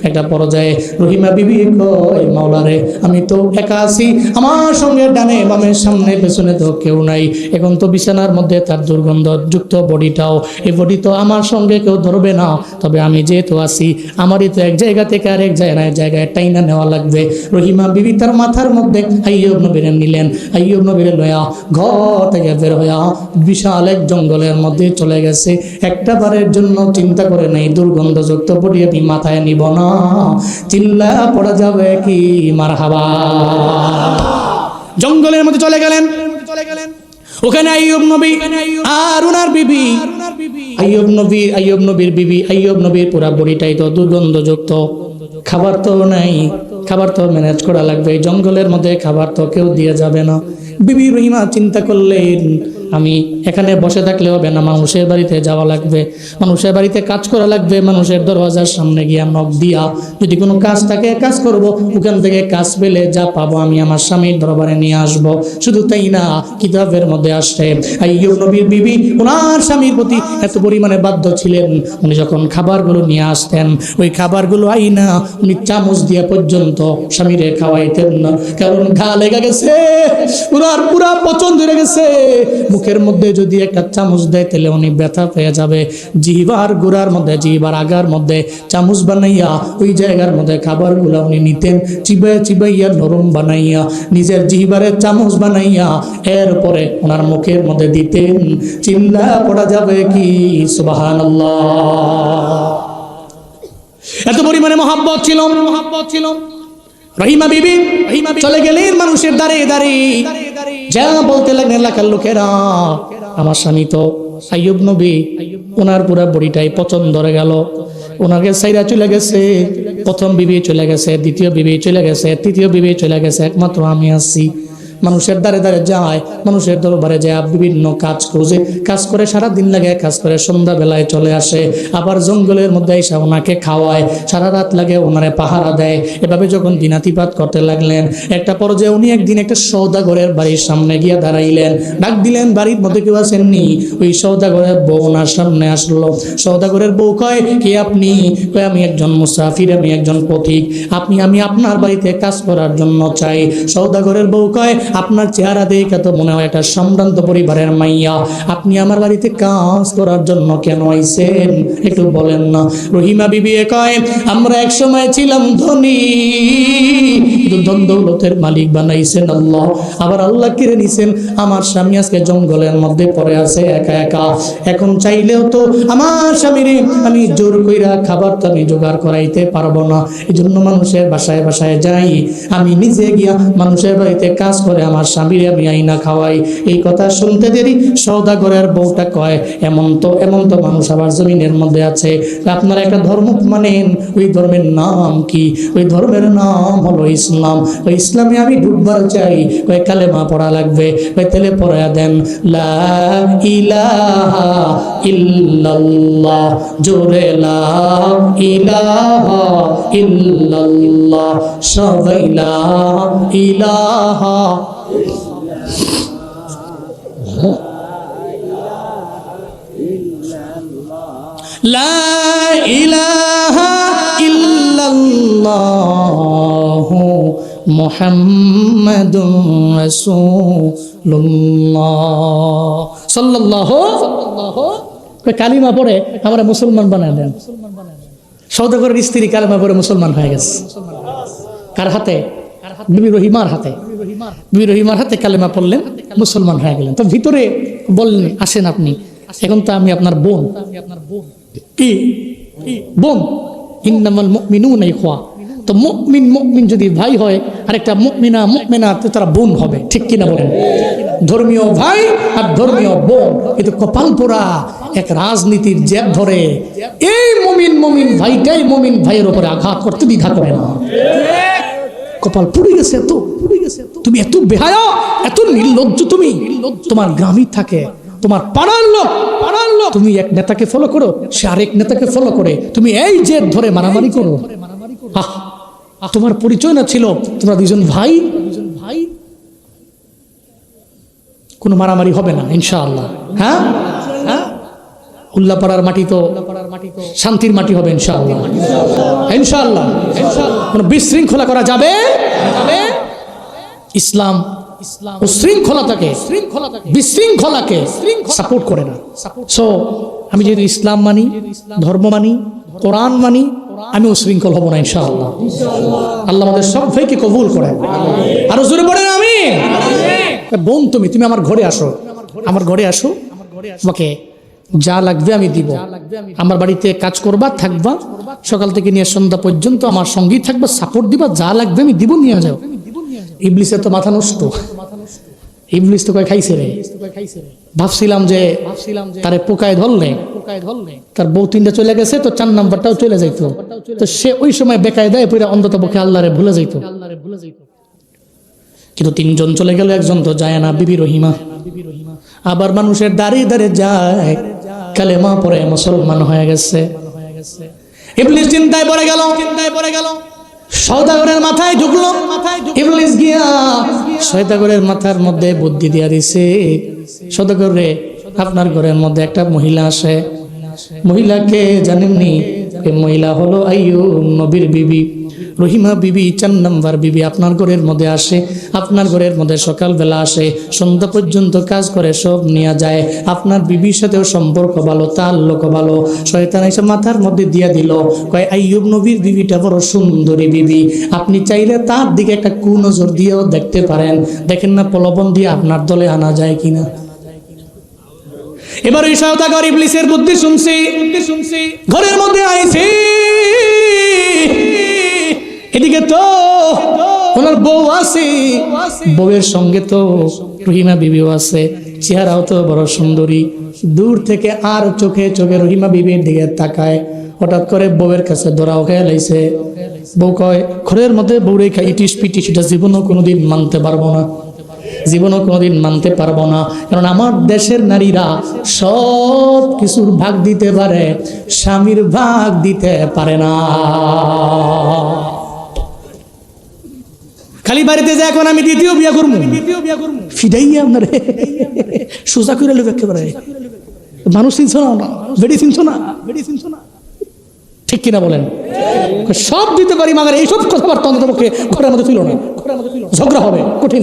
একটা পর্যায়ে রহিমা বিবি কয়, মাওলারে আমি তো একা আছি, আমার সঙ্গে ডানে বামে সামনে পেছনে তো কেউ নাই। এখন তো বিছানার মধ্যে তার দুর্গন্ধযুক্ত বডিটাও, এই বডি তো আমার সঙ্গে কেউ ধরবে না। তবে আমি যেহেতু আছি, আমারই তো এক জায়গা থেকে আরেক জায়গায় টাইনা নেওয়া লাগবে। রহিমা বিবি তার মাথার মধ্যে আইয়ুব নবীরে নিলেন। আইয়ুব নবীরে লয়া ঘর থেকে বের হইয়া বিশাল এক জঙ্গলের মধ্যে চলে গেছে। একটা বারের জন্য চিন্তা করে নেই দুর্গন্ধযুক্ত বডি আমি মাথায় নিব না, চিল্লা পড়া যাবে কি মারহাবা। জঙ্গলের মধ্যে চলে গেলেন। ওখানে আইয়ুব নবী আর উনার বিবি, আইয়ুব নবীর বিবি, আইয়ুব নবীর পুরা বডিটাই তো দুর্গন্ধযুক্ত। খাবার তো নাই, খাবার তো ম্যানেজ করা লাগবে। জঙ্গলের মধ্যে খাবার তো কেউ দিয়ে যাবে না। বিবি রহিমা চিন্তা করলেন, আমি এখানে বসে থাকলে হবে না, মানুষের বাড়িতে যাওয়া লাগবে, মানুষের বাড়িতে কাজ করা লাগবে। মানুষের দরওয়াজার সামনে গিয়ে নক দিয়া যদি কোনো কাজ থাকে কাজ করব, ওখান থেকে কাজ পেলে যা পাবো আমি আমার স্বামীর দরবারে নিয়ে আসব। শুধু তাই না, কিতাবের মধ্যে আসছে আইয়ুব নবীর বিবি ওনার স্বামীর প্রতি এত পরিমাণে বাধ্য ছিলেন, উনি যখন খাবারগুলো নিয়ে আসতেন ওই খাবারগুলো আইনা উনি চামচ দিয়ে পর্যন্ত স্বামীরে খাওয়াইতেন না, কারণ ঘা লেগে গেছে, ওনার পুরা পচন ধরে গেছে। মুখের মধ্যে যদি একটা চামচ দেয় তাহলে উনি ব্যথা পেয়ে যাবে। জিহ্বার গোড়ার মধ্যে, জিহ্বার আগার মধ্যে চামচ বানাইয়া ওই জায়গার মধ্যে খাবারগুলো উনি নিতেন, চিবাইয়া নরম বানাইয়া নিজের জিহ্বারের চামচ বানাইয়া এরপরে ওনার মুখের মধ্যে দিতেন। চিল্লা পড়া যাবে কি সুবহানাল্লাহ। এত পরিমাণে মহাব্বত ছিল। রহিমা বিবি চলে গেলেন মানুষের দাঁড়ে যা বলতে লাগলেন এলাকার লোকেরা, আমার স্বামী তো আইয়ুব নবী, ওনার পুরা বডিটাই পচন ধরে গেল, ওনাকে সাইরা চলে গেছে। প্রথম বিবি চলে গেছে, দ্বিতীয় বিবি চলে গেছে, তৃতীয় বিবি চলে গেছে, একমাত্র আমি আছি। মানুষের দ্বারে যায়, মানুষের দরবারে যায়, বিভিন্ন কাজ খোঁজে, কাজ করে সারা দিন লাগে, কাজ করে সন্ধ্যাবেলায় চলে আসে, আবার জঙ্গলের মধ্যে এসে ওনাকে খাওয়ায়, সারা রাত লাগে ওনারে পাহারা দেয়। এভাবে যখন দিনাতিপাত করতে লাগলেন, একটা পর্যায়ে উনি একদিন একটা সওদাগরের বাড়ির সামনে গিয়ে দাঁড়াইলেন, ডাক দিলেন, বাড়ির মধ্যে কেউ আসেননি। ওই সওদাগরের বউ ওনার সামনে আসলো। সওদাগরের বউ কয়, কে আপনি? কয়, আমি একজন মুসাফির, আমি একজন পথিক, আমি আপনার বাড়িতে কাজ করার জন্য চাই। সওদাগরের বউ কয়, আপনার চেহারা দেখে তো মনে হয় একটা সম্ভ্রান্ত পরিবারের মাইয়া, আপনি আমার বাড়িতে কাজ করার জন্য কেন আইছেন একটু বলেন না। রহিমা বিবি কয়, আমরা এক সময় ছিলাম ধনী, ধন দৌলতের মালিক বানাইছেন আল্লাহ, আবার আল্লাহ কেড়ে নিছেন। আমার স্বামী আজকে জঙ্গলের মধ্যে পড়ে আছে একা একা, এখন চাইলেও তো আমার স্বামীরে আমি জোর কইরা খাবার তো আমি জোগাড় করাইতে পারবো না। এই জন্য মানুষের বাসায় বাসায় যাই, আমি নিজে গিয়া মানুষের বাড়িতে কাজ করে আমার স্বামীরে আমি আইনা খাওয়াই। এই কথা শুনতে দেরি সওদাগরের বউটা কয়, এমন তো মানুষ আবার জমিনের মধ্যে আছে, আপনারা একটা ধর্ম মানেন, ওই ধর্মের নাম কি? ওই ধর্মের নাম হলো ইসলাম। ওই ইসলামে আমি ঢুকবার চাই, ওই কালেমা পড়া লাগবে, ওই তেলে পড়া দেন, লা ইলাহা ইল্লাল্লাহ, জোরে লা ইলাহা ইল্লাল্লাহ, সবাই লা ইলাহা লা ইলাহা ইল্লাল্লাহ মুহাম্মাদুর রাসূলুল্লাহ সাল্লাল্লাহু কালিমা পড়ে আমরা মুসলমান বানায় দেন। সওদাগরের স্ত্রী কালিমা পড়ে মুসলমান হয়ে গেছে। কার হাতে? বিবি রহিমার হাতে। বিবি রহিমার হাতে কালেমা পড়লেন, মুসলমান হয়ে গেলেন। তো ভিতরে বললেন, আসেন আপনি, এখন তো আমি আপনার বোন, কি বোন, ইন্নামাল মুমিনুনা ইখওয়া। তো মুমিন যদি ভাই হয়, আর একটা মুমিনা তো তারা বোন হবে, ঠিক কিনা বলেন? ধর্মীয় ভাই আর ধর্মীয় বোন, কিন্তু কপাল পোড়া এক রাজনীতির জেদ ধরে এই মুমিন ভাইটাই মুমিন ভাইয়ের উপরে আঘাত করতে দ্বিধা করে না। কপাল পুড়ে গেছে, এত পুড়ে গেছে, তুমি এত বেহায়া, এত নির্লজ্জ। তুমি তোমার গ্রামই থাকে, তোমার পাড়ার লোক, তুমি এক নেতাকে ফলো করো, সে আরেক নেতাকে ফলো করে, তুমি এই জেদ ধরে মারামারি করো। তোমার পরিচয় না ছিল তোমরা দুজন ভাই, কোনো মারামারি হবে না ইনশাআল্লাহ। হ্যাঁ, উল্লাপাড়ার মাটি তো শান্তির মাটি হবে ইনশাআল্লাহ, ইনশাআল্লাহ। কোনো বিশৃঙ্খলা করা যাবে? ইসলাম শৃঙ্খলাটাকে, বিশৃঙ্খলাকে সাপোর্ট করে না। সো আমি যেহেতু ইসলাম মানি, ধর্ম মানি, কোরআন মানি, আমি উশৃঙ্খল হব না ইনশাআল্লাহ। আল্লাহ আমাদের সব ভাইকে কবুল করেন। আরো জোরে পড়েন আমিন। বোন, তুমি আমার ঘরে আসো, আমার ঘরে আসো, তোমাকে যা লাগবে আমি দিব। আমার বাড়িতে কাজ করবা, থাকবা, সকাল থেকে নিয়ে সন্ধ্যা পর্যন্ত আমার সঙ্গেই থাকবা, সাপোর্ট দিবা, যা লাগবে আমি দিব, নিয়ে যাও। ইবলিসের তো মাথা নষ্ট, ইবলিস তো কয় খাইছে রে। ভাবছিলাম যে তারে পোকায় ধরলে তার বউ তিনটা চলে গেছে, তো 4 নাম্বারটাও চলে যাইতো, তো সে ওই সময় বেকায় দেয় পুরো অন্তত পক্ষে আল্লাহরে ভুলে যাইতো। কিন্তু 3 জন চলে গেল, একজন তো যায় না, বিবি রহিমা। আবার মানুষের দাঁড়িয়ে দাঁড়িয়ে যায়, কালেমা পড়ে মুসলমান হয়ে গেছে। ইবলিস চিন্তায় পড়ে গেল, সওদাগরের মাথায় ঢুকলো। ইবলিস গিয়া সওদাগরের মাথার মধ্যে বুদ্ধি দিয়া দিছে, সওদাগর রে, আপনার ঘরের মধ্যে একটা মহিলা আসে, মহিলাকে জানেননি? এই মহিলা হলো আইয়ুব নবীর বিবি, রহিমা বিবি, 4 নাম্বার বিবি। আপনার ঘরের মধ্যে আসে, আপনার ঘরের মধ্যে সকালবেলা আসে, সন্ধ্যা পর্যন্ত কাজ করে, সব নিয়ে যায়। আপনার বিবির সাথেও সম্পর্ক ভালো, তাল্লুক ভালো। শয়তান এসে মাথার মধ্যে দিয়া দিল, কয় আইয়ুব নবীর বিবিটা বড় সুন্দরী বিবি, আপনি চাইলে তার দিকে একটা কুনজর দিয়েও দেখতে পারেন, দেখেন না প্রলোভন দিয়ে আপনার দলে আনা যায় কিনা। এবার ওই সওদাগর ইবলিসের বুদ্ধি শুনছি, ঘরের মধ্যে আইছে। এদিকে তো ওনার বউ আছে, বউয়ের সঙ্গে তো রহিমা বিবিও আছে, চেহারাও তো বড় সুন্দরী। দূর থেকে আর চোখে রহিমা বিবির দিকে তাকায়। হঠাৎ করে বউয়ের কাছে ধরাও খেয়ে লাইছে। বউ কয়, ঘরের মধ্যে বউ রেখা ইটিস পিটিস, এটা জীবনও কোনোদিন মানতে পারবো না, জীবনও কোনোদিন মানতে পারবো না। কারণ আমার দেশের নারীরা সব কিছুর ভাগ দিতে পারে, স্বামীর ভাগ দিতে পারে না। খালি বাড়িতে যে এখন আমি দ্বিতীয় বিয়া করবো, ফিডাইয়া আপনার সোজা করে লোক একেবারে মানুষ চিনছো না, বেডি চিনছো না, ঠিক কিনা বলেন? সব দিতে পারি, মাগার এইসব কথাবার্তা অন্ততপক্ষে ঘরের মধ্যে তুলো না, ঝগড়া হবে কঠিন।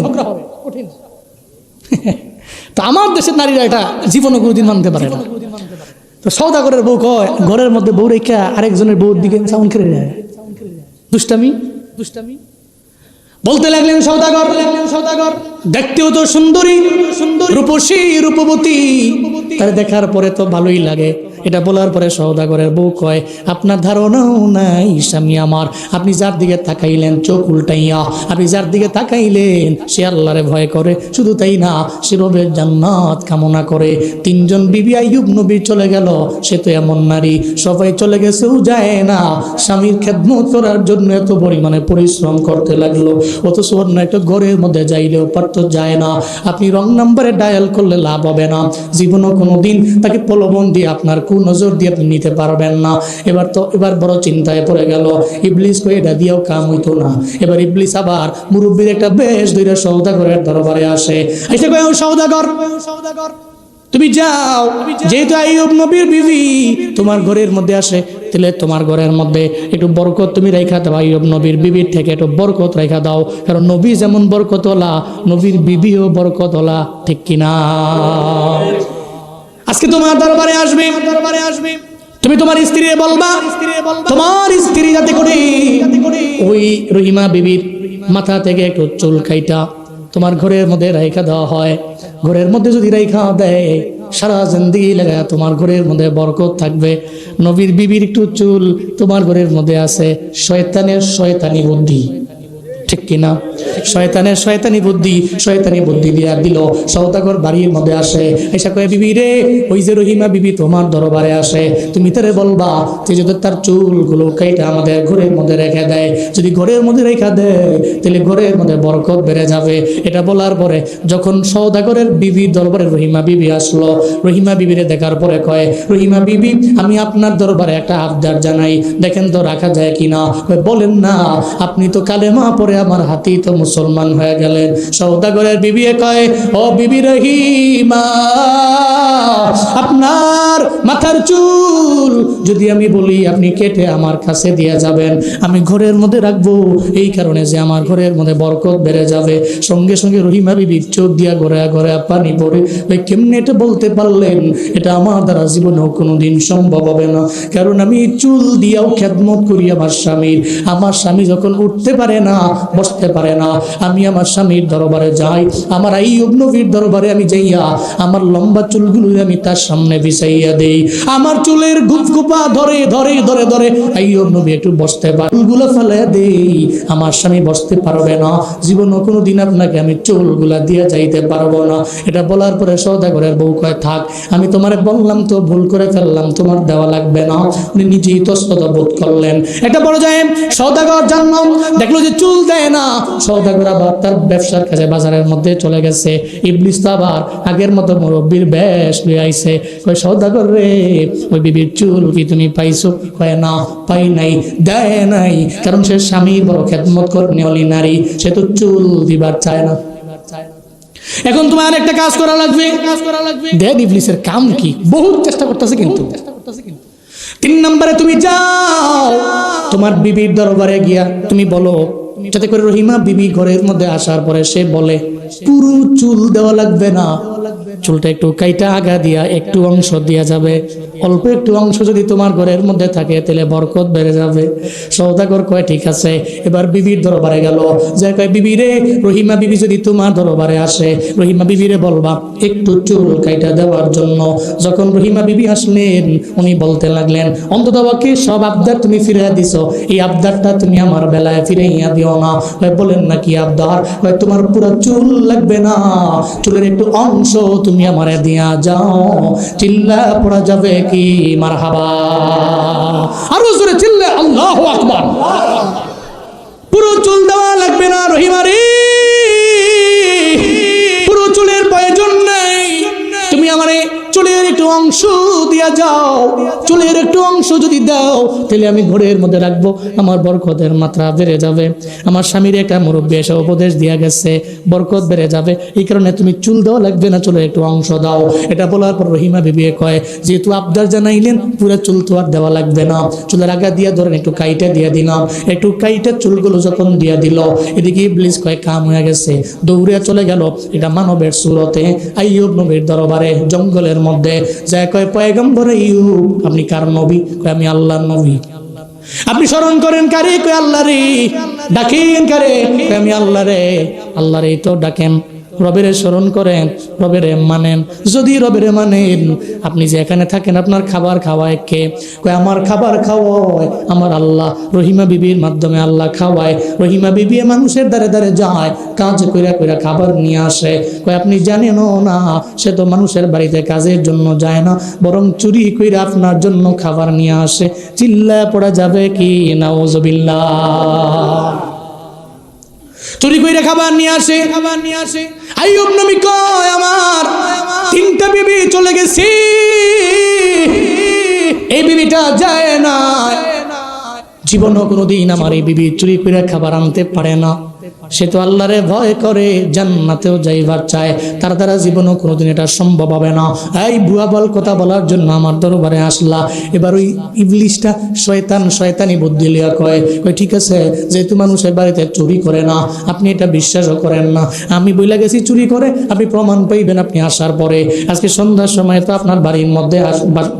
তো আমার দেশের নারীরা এটা জীবনে কোনোদিন মানতে পারে না। তো সওদাগরের বউ কয়, ঘরের মধ্যে বউ রেখা আরেকজনের বউর দিকে সাউন্ড খেলে যায়, দুষ্টামি। বলতে লাগলেন সওদাগর, দেখতেও তো সুন্দরী, রূপসী, রূপবতী, তার দেখার পরে তো ভালোই লাগে। এটা বলার পরে সওদাগরের বউ কয়, আপনার ধারণাও নাই স্বামী আমার, আপনি যার দিকে তাকাইলেন চোখ উল্টাইয়া, আপনি যার দিকে তাকাইলেন সে আল্লাহরে ভয় করে, শুধু তাই না সে রবের জান্নাত কামনা করে। 3 জন বিবি আইয়ুব নবী চলে গেল, সে তো এমন নারী, সবাই চলে গেছেও যায় না, স্বামীর খেদমত করার জন্য এত পরিমাণে পরিশ্রম করতে লাগলো, অথচ অন্য একটা ঘরের মধ্যে যাইলেও পারতো, যায় না। আপনি রং নাম্বারে ডায়াল করলে লাভ হবে না, জীবনও কোনোদিন তাকে প্রলোভন দিয়ে আপনার নজর দিয়ে আপনি নিতে পারবেন না। এবার বড় চিন্তায় পড়ে গেল। ইবলিস কই এটা দিয়েও কাম হইতো না। এবার ইবলিস আবার মুরব্বীর একটা বেশ ধরে সওদাগরের দরবারে আসে, এসে কয়, সওদাগর তুমি যাও, যেহেতু আইয়ুব নবীর বিবি তোমার ঘরের মধ্যে আসে, তাহলে তোমার ঘরের মধ্যে একটু বরকত তুমি রেখা দাও, আইয়ুব নবীর বিবির থেকে একটু বরকত রেখা দাও, কারণ নবী যেমন বরকতওয়ালা, নবীর বিবিও বরকতওয়ালা, ঠিক কিনা? আজকে তোমার দরবারে আসবে, তুমি তোমার স্ত্রী বলবা, তোমার স্ত্রী যাতে করে ওই রহিমা বিবির মাথা থেকে একটু চুল কাইটা তোমার ঘরের মধ্যে রেখা দেওয়া হয়। ঘরের মধ্যে যদি রেখা দেয় সারা জিন্দেগি লাগা তোমার ঘরের মধ্যে বরকত থাকবে। নবীর বিবির একটু চুল তোমার ঘরের মধ্যে আছে, শয়তানের শয়তানি বুদ্ধি, ঠিক কিনা? শয়তানি বুদ্ধি দিয়া দিল। সওদাগর বাড়ির মধ্যে আসে, এসে কয়ে বিবি রে, ওই যে রহিমা বিবি তোমার দরবারে আসে, তুমি তারে বলবা যে যদি তার চুলগুলো কাইটা আমাদের ঘরের মধ্যে রেখে দেয়, যদি ঘরের মধ্যে রেখে দেয় তাহলে ঘরের মধ্যে বরকত বেড়ে যাবে। এটা বলার পরে যখন সওদাগরের বিবির দরবারে রহিমা বিবি আসলো, রহিমা বিবিরে দেখার পরে কয়, রহিমা বিবি আমি আপনার দরবারে একটা আবদার জানাই, দেখেন তো রাখা যায় কিনা। বলেন না, আপনি তো কালেমা পড়ে আমার হাতেই তো মুসলমান হয়ে গেলেন। সওদাগরের বিবি কয়, ও বিবি রহিমা, আপনার মাথার চুল যদি আমি বলি আপনি কেটে আমার কাছে দিয়ে যাবেন, আমি ঘরের মধ্যে রাখবো, এই কারণে যে আমার ঘরের মধ্যে বরকত বেড়ে যাবে। সঙ্গে সঙ্গে রহিমা বিবির চোখ দিয়া ঘরে ঘরে পানি পড়ে। কেমনি এটা বলতে পারলেন? এটা আমার দ্বারা জীবনেও কোনোদিন সম্ভব হবে না, কারণ আমি চুল দিয়াও খেদমত করি আমার স্বামী যখন উঠতে পারে না, বসতে পারে না, আমি আমার স্বামীর দরবারে যাই, আমার আইয়ুব নবীর দরবারে আমি যাইয়া আমার লম্বা চুলগুলো আমি তার সামনে বিছাইয়া দেই। আমার চুলের গুপগুপা ধরে ধরে ধরে ধরে আইয়ুব নবী একটু বসতে পারে, চুলগুলো ফেলে দেই, আমার স্বামী বসতে পারবে না, জীবনে কোনোদিন আপনাকে আমি চুলগুলা দিয়ে যাইতে পারবো না। এটা বলার পরে সওদাগরের বউ কয়, থাক, আমি তোমারে বললাম তো, ভুল করে ফেললাম, তোমার দেওয়া লাগবে না। উনি নিজেই তস্তত বোধ করলেন। একটা বড় যায় সওদাগর জানলাম, দেখলো যে চুল দেয় না, সওদাগর আবার তার ব্যবসার কাছে বাজারের মধ্যে চলে গেছে। ইবলিস তো আবার আগের মতো মুরব্বীর বেশ লয়ে আইছে। কয়, সওদাগর রে, ওই বিবির চুল কি তুমি পাইছো? কয়, না, পাই নাই, দেয় নাই, কারণ সে স্বামীর বড় খেদমত করেনি, অলি নারী, সে তো চুল দিবার চায় না। এখন তোমার একটা কাজ করা লাগবে। দেখ ইবলিসের কাম কি, বহুত চেষ্টা করতেছে কিন্তু। 3 নম্বরে তুমি যাও তোমার বিবির দরবারে গিয়া তুমি বলো, যাতে করে রহিমা বিবি ঘরের মধ্যে আসার পরে সে বলে, পুরো চুল দেওয়া লাগবে না, চুলটা একটু কাইটা আগা দিয়া একটু অংশ দিয়া যাবে, অল্প একটু অংশ যদি তোমার ঘরের মধ্যে থাকে তাহলে বরকত বেড়ে যাবে। সওদাগর কয়, ঠিক আছে। এবার বিবির দরবারে গেল, যে কয়, বিবি রে, রহিমা বিবি যদি তোমার দরবারে আসে, রহিমা বিবিরে বলবা একটু চুল কাইটা দেওয়ার জন্য। যখন রহিমা বিবি আসলেন, উনি বলতে লাগলেন, অন্তত বাকি সব আবদার তুমি ফিরে দিছো, এই আবদারটা তুমি আমার বেলায় ফিরাইয়া দিও না। বলেন না কি আবদার? তোমার পুরো চুল লাগবে না, চুলের একটু অংশ তুমি আমারে দিয়া যাও। চিল্লা পড়া যাবে কি মারহাবা? আরো জোরে চিল্লা আল্লাহু আকবার। পুরো চুল দেওয়া লাগবে না রহিমা রে, পুরো চুলের প্রয়োজন নেই, তুমি আমারে চুলের একটু অংশ দিয়া যাও। চুলের একটু অংশ যদি দাও তাহলে আমি ঘরের মধ্যে রাখবো, আমার বরকতের মাত্রা বেড়ে যাবে। আমার স্বামীর একটা মুরব্বী এসে উপদেশ দিয়া গেছে, বরকত বেড়ে যাবে, এই কারণে তুমি চুল দেওয়া লাগবে না, চুলের একটু অংশ দাও। এটা বলার পর রহিমা বিবি কয়, যেহেতু আবদার জানাইলেন, পুরো চুল তো আর দেওয়া লাগবে না, চুলের আগা দিয়া ধরেন একটু কাইটা দিয়া দিলাম। একটু কাইটা চুলগুলো যখন দিয়া দিল, এদিকে ইবলিস কয়, কাম হয়ে গেছে, দৌড়ে চলে গেল এটা মানবের সুরতে আইয়ুব নবীর দরবারে জঙ্গলের মধ্যে যায়। কয়, পয়গম্বর আইয়ুব, আপনি কার নবী? কয়, আমি আল্লাহর নবী। আপনি স্মরণ করেন কারে? কয়, আল্লাহ রে। ডাকেন কারে? কয়, আমি আল্লাহ রে। আল্লাহ রে তো ডাকেন, রবেরে স্মরণ করেন, রবেরে মানেন। যদি রবেরে মানেন, আপনি যে এখানে থাকেন আপনার খাবার খাওয়ায় কে? কয়, আমার খাবার খাওয়ায় আমার আল্লাহ। রহিমা বিবির মাধ্যমে আল্লাহ খাওয়ায়। রহিমা বিবি মানুষের দ্বারে দ্বারে যায়, কাজ কইরা কইরা খাবার নিয়ে আসে। কয়, আপনি জানেনও না, সে তো মানুষের বাড়িতে কাজের জন্য যায় না, বরং চুরি কইরা আপনার জন্য খাবার নিয়ে আসে। চিল্লা পড়া যাবে কি নাউজুবিল্লাহ? চুরি কইরা খাবার নিয়ে আসে। আইয়ুব নবী কয়, আমার 3টা বিবি চলে গেছে, এই বিবিটা যায় না, জীবনও কোনোদিন আমার এই বিবি চুরি কইরা খাবার আনতে পারে না। সে তো আল্লাহরে ভয় করে, জান্নাতেও যাইবার চায়, তার দ্বারা জীবনও কোনোদিন এটা সম্ভব হবে না। এই বুয়া বল কথা বলার জন্য আমার দরবারে আসলা। এবার ওই ইবলিসটা শয়তানি বুদ্ধি লিয়া কয়, ঠিক আছে, যেহেতু মানুষের বাড়িতে চুরি করে না, আপনি এটা বিশ্বাসও করেন না, আমি বইলা গেছি চুরি করে, আপনি প্রমাণ পাইবেন আপনি আসার পরে। আজকে সন্ধ্যার সময় তো আপনার বাড়ির মধ্যে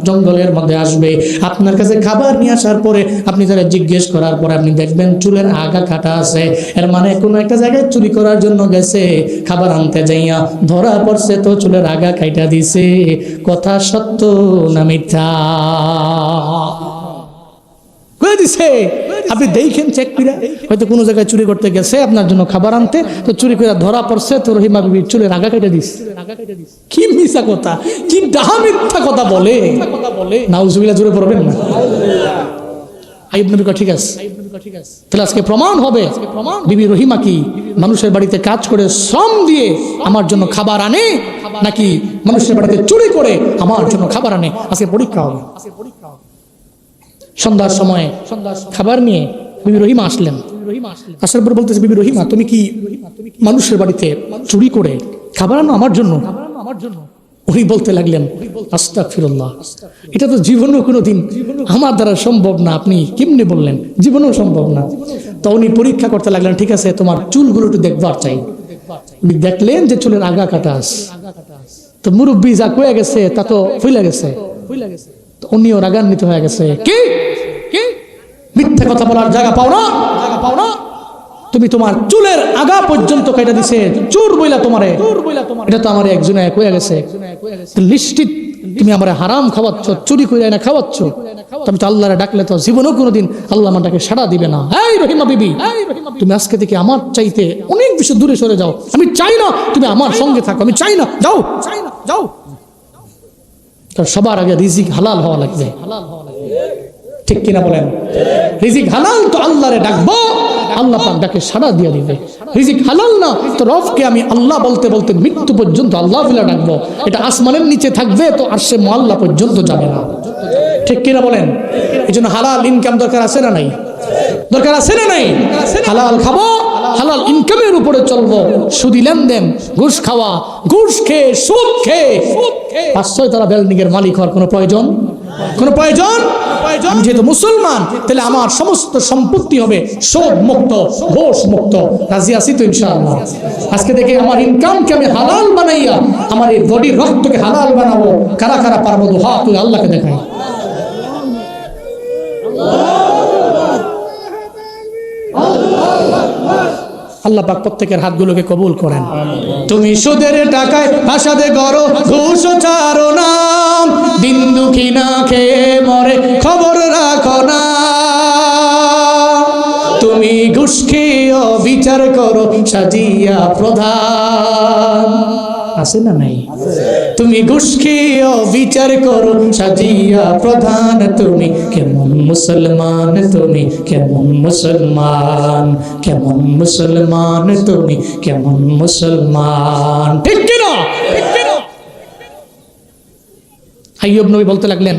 জঙ্গলের মধ্যে আসবে, আপনার কাছে খাবার নিয়ে আসার পরে আপনি যারা জিজ্ঞেস করার পরে আপনি দেখবেন চুলের আগা কাটা আছে, এর মানে কোনো কোনো একটা জায়গায় চুরি করার জন্য গেছে, খাবার আনতে যাইয়া ধরা পড়ছে তো চুলের আগা কাইটা দিছে। কথা সত্য না মিথ্যা? কয়ে দিছে। আপনি দেখেন চেক করে, হয়তো কোনো জায়গায় চুরি করতে গেছে আপনার জন্য খাবার আনতে, তো চুরি করে ধরা পড়ছে তো রহিমা বিবির চুলের আগা কাইটা দিছে। কি মিথ্যা কথা, কি ডাহা মিথ্যা কথা বলে। নাউজুবিল্লাহ, জোরে পড়বেন না। আইয়ুব নবী ঠিক আছে, তাহলে আজকে প্রমাণ হবে বিবি রহিমা কি মানুষের বাড়িতে কাজ করে শ্রম দিয়ে আমার জন্য খাবার আনে, নাকি মানুষের বাড়িতে চুরি করে আমার জন্য খাবার আনে? আজকে পরীক্ষা হবে। সন্ধ্যার সময় খাবার নিয়ে বিবি রহিমা আসলেন। আসার পর বলতেছে, বিবি রহিমা তুমি কি মানুষের বাড়িতে চুরি করে খাবার আনো আমার জন্য? উনি বলতে লাগলেন, আস্তাগফিরুল্লাহ, এটা তো জীবনেও কোনোদিন আমার দ্বারা সম্ভব না। আপনি কেমনে বললেন? জীবনেও সম্ভব না। তো উনি পরীক্ষা করতে লাগলেন, ঠিক আছে তোমার চুলগুলো একটু দেখবার চাই। দেখলেন যে চুলের আগা কাটা আছে। তো মুরব্বী যা কয়ে গেছে তা তো ফুলে গেছে। তো উনিও রাগান্বিত হয়ে গেছে। কি মিথ্যা কথা বলার জায়গা পাও না? তুমি তোমার চুলের আগা পর্যন্ত কাটা দিছে, চোর বইলা তোমারে। এটা তো আমার একজনে কয়ে গেছে। নিশ্চিত তুমি আমারে হারাম খাওয়াচ্ছ, চুরি করে না খাওয়াচ্ছ। তুমি তো আল্লাহরে ডাকলে তো জীবনেও কোনোদিন আল্লাহ আমাকে সাড়া দিবে না। এই রহিমা বিবি, তুমি আজকে থেকে আমার চাইতে অনেক বেশি দূরে সরে যাও। আমি চাই না তুমি আমার সঙ্গে থাকো, আমি চাই না। যাও। সবার আগে রিজিক হালাল হওয়া লাগবে, ঠিক কিনা বলেন? রিজিক হালাল তো আল্লাহরে ডাকবো, আল্লাহ পাক ডাকে সাড়া দিয়ে দিবে। রিজিক হালাল না তো রবকে আমি আল্লাহ বলতে বলতে মৃত্যু পর্যন্ত আল্লাহ বলে ডাকবো। এটা আসমানের নিচে থাকবে তো আরশে মুআল্লা পর্যন্ত যাবে না, ঠিক কিনা বলেন? এই জন্য হালাল ইনকাম দরকার আছে না নাই? দরকার আছে না নাই? হালাল খাবো, হালাল ইনকামের উপরে চলবো। সুদি লেনদেন, ঘুষ খাওয়া, ঘুষ খেয়ে, সুদ খেয়ে 5-6 তলা বিল্ডিংয়ের মালিক হওয়ার কোনো প্রয়োজন? আমি যেহেতু মুসলমান, তাহলে আমার সমস্ত সম্পত্তি হবে সুদ মুক্ত, ঘুষ মুক্ত। রাজি আছি তো ইনশাআল্লাহ? আজকে থেকে আমার ইনকামকে আমি হালাল বানাইয়া আমার এই বডির রক্তকে হালাল বানাবো। কারা কারা পারবো? দুহা তুই আল্লাহকে দেখাই। আল্লাহ পাক প্রত্যেকের হাতগুলোকে কবুল করেন। তুমি সুদের টাকায় ফাসাদে গড়ো, ঘুষ ছাড়ো না, দিন দুঃখী না খেয়ে মরে খবর রাখো না। তুমি ঘুষ খেয়ে বিচার করো সাজিয়া প্রধান, আছে না নাই? তুমি ঘুষ খেয়ে বিচার করো সাজিয়া প্রধান। তুমি কেমন মুসলমান, তুমি কেমন মুসলমান, কেমন মুসলমান, তুমি কেমন মুসলমান, ঠিক কিনা? আইয়ুব নবী বলতে লাগলেন,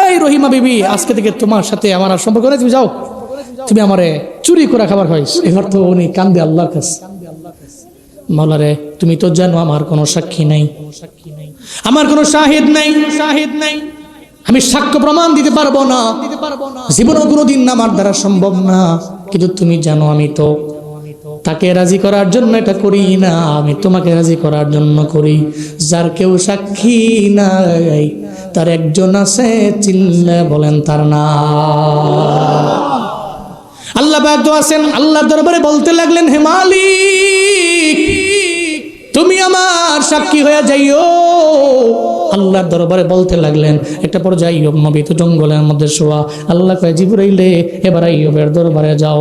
এই রহিমা বিবি, আজকে থেকে তোমার সাথে আমার আর সম্পর্ক নেই, তুমি যাও। তুমি আমারে চুরি করা খাবার খাইছ। এবার তো উনি কান্দে আল্লাহর কাছে, মাওলারে তুমি তো জানো আমার কোনো সাক্ষী নাই, আমার কোনো শাহিদ নাই, আমি সাক্ষ্য প্রমাণ দিতে পারবো না, জীবনও কোনোদিন আমার দ্বারা সম্ভব না। কিন্তু তুমি জানো আমি তো তাকে রাজি করার জন্য এটা করি না, আমি তোমাকে রাজি করার জন্য করি। যার কেউ সাক্ষী নাই, তার একজন আছে, চিল্লা বলেন তার নাম। আল্লাহ পাক তো আছেন, আল্লাহর দরবারে বলতে লাগলেন, হে মালিক তুমি আমার সাক্ষী হয়ে যাইও। আল্লাহর দরবারে বলতে লাগলেন। একটা পর্যায়ে আইয়ুব নবী তো জঙ্গলের মধ্যে শোয়া। আল্লাহ কয়, জিবরাইলে এবার আইয়ুবের দরবারে যাও।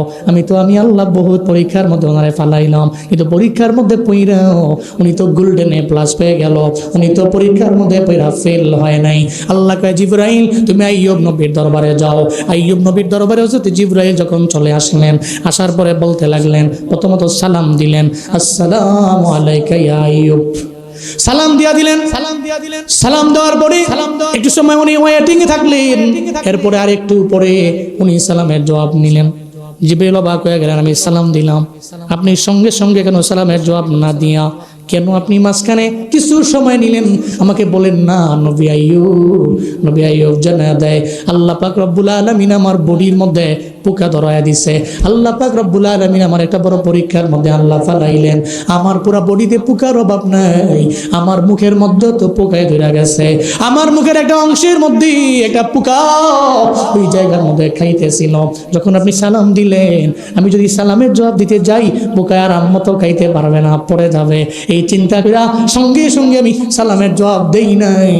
আমি আল্লাহ বহুত পরীক্ষার মধ্যে ওনারে ফালাইলাম, কিন্তু পরীক্ষার মধ্যে পইরাও উনি তো গোল্ডেন এ প্লাস পেয়ে গেল, উনি তো পরীক্ষার মধ্যে পইরা ফেল হয় নাই। আল্লাহ কয়, জিবরাইল তুমি আইয়ুব নবীর দরবারে যাও। আইয়ুব নবীর দরবারে হচ্ছে জিবরাইল যখন চলে আসলেন, আসার পরে বলতে লাগলেন, প্রথমত সালাম দিলেন, আসসালামু আলাইকা ইয়া আইয়ুব। সালাম দিলেন। সালাম দেওয়ার পরে একটু সময় উনি ওয়েটিং এ থাকলেন। এরপরে আর একটু পরে উনি সালামের জবাব নিলেন। জিবরাইল অবাক হয়ে গেলেন, আমি সালাম দিলাম, আপনি সঙ্গে সঙ্গে কেন সালামের জবাব না দিয়া কেন আপনি মাঝখানে কিছু সময় নিলেন? আমাকে বলেন না। নবী আইয়ুব জানা দেয়, আল্লাহ পাক রব্বুল আলামিন আমার বডির মধ্যে পোকা ধরায়া দিছে। আল্লাহ পাক রব্বুল আলামিন আমার একটা বড় পরীক্ষার মধ্যে আল্লাহ ফালাইলেন। আমার পুরা বডিতে পোকার অভাব নাই, আমার মুখের মধ্যে তো পোকায় ধরে গেছে। আমার মুখের একটা অংশের মধ্যে একটা পোকা ওই জায়গার মধ্যে খাইতেছিল। যখন আপনি সালাম দিলেন, আমি যদি সালামের জবাব দিতে যাই, পোকা আর আম্মতো খাইতে পারবে না, পড়ে যাবে। এই চিন্তা করে সঙ্গে সঙ্গে আমি সালামের জবাব দেই নাই,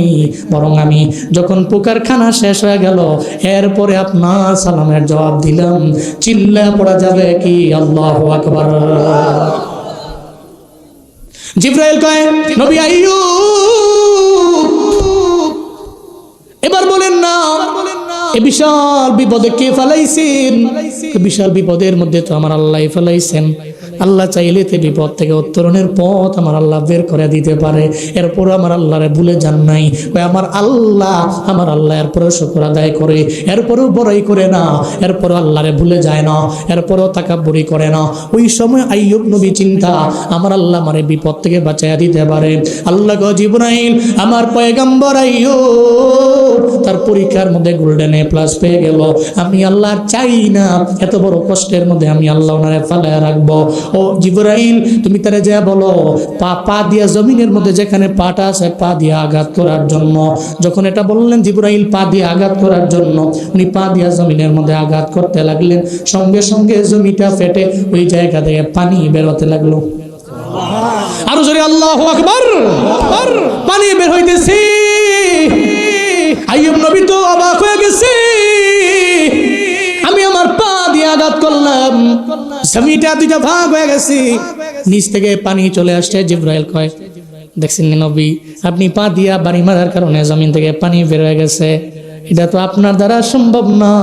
বরং আমি যখন পোকার খানা শেষ হয়ে গেল এরপরে আপনার সালামের জবাব দিলাম। চিল্লা পড়া যাবে কি আল্লাহু আকবার। জিবরাইল কয়, নবী আইয়ুব এবার বলেন না, এই বিশাল বিপদে কে ফেলাইছেন? বিশাল বিপদের মধ্যে তো আমার আল্লাহ ফেলাইছেন। আল্লাহ চাইলে তে বিপদ থেকে উত্তরণের পথ আমার আল্লাহ বের করে দিতে পারে। এরপর আমার আল্লাহরে ভুলে যান নাই। আমার আল্লাহ এরপরেও শুকর আদায় করে, এরপরেও বড়াই করে না, এরপরও আল্লাহরে ভুলে যায় না, এরপরও তাকাব্বুরি করে না। ওই সময় আইয়ুব নবী চিন্তা, আমার আল্লাহ আমারে বিপদ থেকে বাঁচাইয়া দিতে পারে। আল্লাহ গো জিবরাইল, আমার পয়গম্বর আইয়ুব তার পরীক্ষার মধ্যে গোল্ডেন এ প্লাস পেয়ে গেল। আমি আল্লাহ চাই না এত বড় কষ্টের মধ্যে আমি আল্লাহ ওনারে ফালায় রাখবো। ও জিবরাইল, তুমি তারে যা বলো, পা দিয়া জমিনের মধ্যে যেখানে পাটা আছে পা দিয়ে আঘাত করার জন্য। যখন এটা বললেন জিবরাইল পা দিয়ে আঘাত করার জন্য, উনি পা দিয়া জমিনের মধ্যে আঘাত করতে লাগলেন। সঙ্গে সঙ্গে জমিটা ফেটে ওই জায়গা থেকে পানি বেরোতে লাগলো। আরো জোরে আল্লাহু আকবার। পানি বের হইতেছে। আইয়ুব নবী তো অবাক হয়ে গেছে। আমি আমার পা দিয়ে আঘাত করলাম, জমিটা দুইটা ভাগ হয়ে গেছে, নিচ থেকে পানি চলে আসছে। জিবরাইল কয়, দেখছেন নবী, আপনি পা দিয়া বাড়ি মারার কারণে জমিন থেকে পানি বের হয়ে গেছে। এটা তো আপনার দ্বারা সম্ভব না।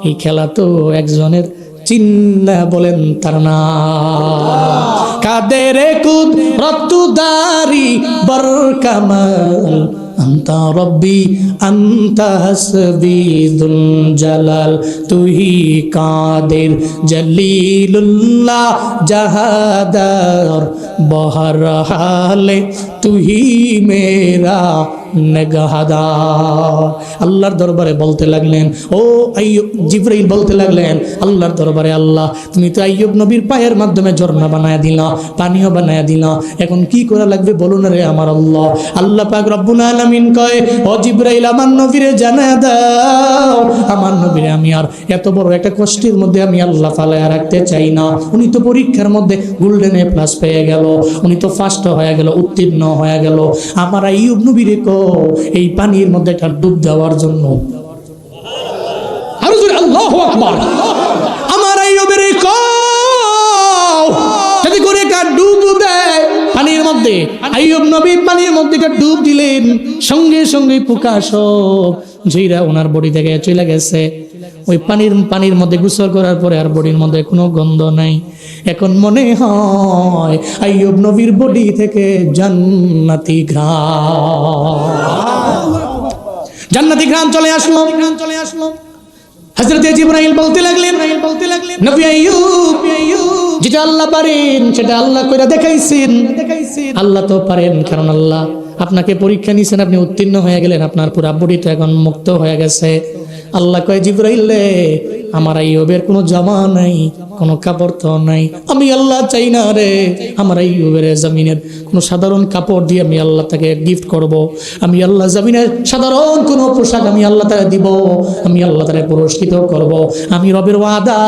এই খেলা তো একজনের, চিন্না বলেন তার না। কাদের কুদরতদারি বরকামাল, আন্তা রব্বি আন্তা হাসবি দুল জালাল, তুহি কাদের জলিলুল্লাহ জাহাদার, বহর হালে তুহি মেরা নেগাহাদার। আল্লাহর দরবারে বলতে লাগলেন, ও আইয়ুব, জিবরাইল বলতে লাগলেন আল্লাহর দরবারে, আল্লাহ তুমি তো আইয়ুব নবীর পায়ের মাধ্যমে ঝর্ণা বানায় দিলা, পানিও বানায় দিলা, এখন কি করা লাগবে বলুন রে আমার আল্লাহ। আল্লাহ পাক রব্বুল আলামিন কয়, ও জিবরাইল আমার নবীরে জানায় দাও, আমার নবীরে আমি আর এত বড় একটা কষ্টের মধ্যে আমি আল্লাহ ফালায়া রাখতে চাই না। উনি তো পরীক্ষার মধ্যে গোল্ডেন এ প্লাস পেয়ে গেল, উনি তো ফার্স্ট হয়ে গেল, উত্তীর্ণ হয়ে গেল। আমার আইয়ুব নবীরে এই পানির মধ্যে একটা ডুব দেওয়ার জন্য। আরো জোরে আল্লাহু আকবার। আমার আইয়ুবের যদি করে একটা ডুব দেয় পানির মধ্যে, আইয়ুব নবী পানির মধ্যে একটা ডুব দিলেন, সঙ্গে সঙ্গে পোকা সব ঝইরা ওনার বডি থেকে চলে গেছে। ওই পানির মধ্যে গোসল করার পরে আর বডির মধ্যে কোনো গন্ধ নাই। এখন মনে হয় আইয়ুব নবীর বডি থেকে জান্নাতি ঘ্রাণ চলে আসলো। হযরত জিবরাইল বলতে লাগলেন, নবী আইয়ুব, যেটা আল্লাহ পারেন সেটা আল্লাহ কইরা দেখাইছেন। আল্লাহ তো পারেন, কারণ আল্লাহ আপনাকে পরীক্ষা নিয়েছেন, আপনি উত্তীর্ণ হয়ে গেলেন, আপনার পুরা বডিটা এখন মুক্ত হয়ে গেছে। আল্লাহ কয়, জিবরাইল রে, আমার আইয়ুবের কোনো জামা নাই, কোনো কাপড় তো নাই। আমি আল্লাহ চাই না রে আমার আইয়ুবের জমিনের কোনো সাধারণ কাপড় দিয়ে আমি আল্লাহ তাকে গিফট করব। আমি আল্লাহ জমিনের সাধারণ কোনো পোশাক আমি আল্লাহ তাকে দিব, আমি আল্লাহ তাকে পুরস্কৃত করব। আমি রবের ওয়াদা,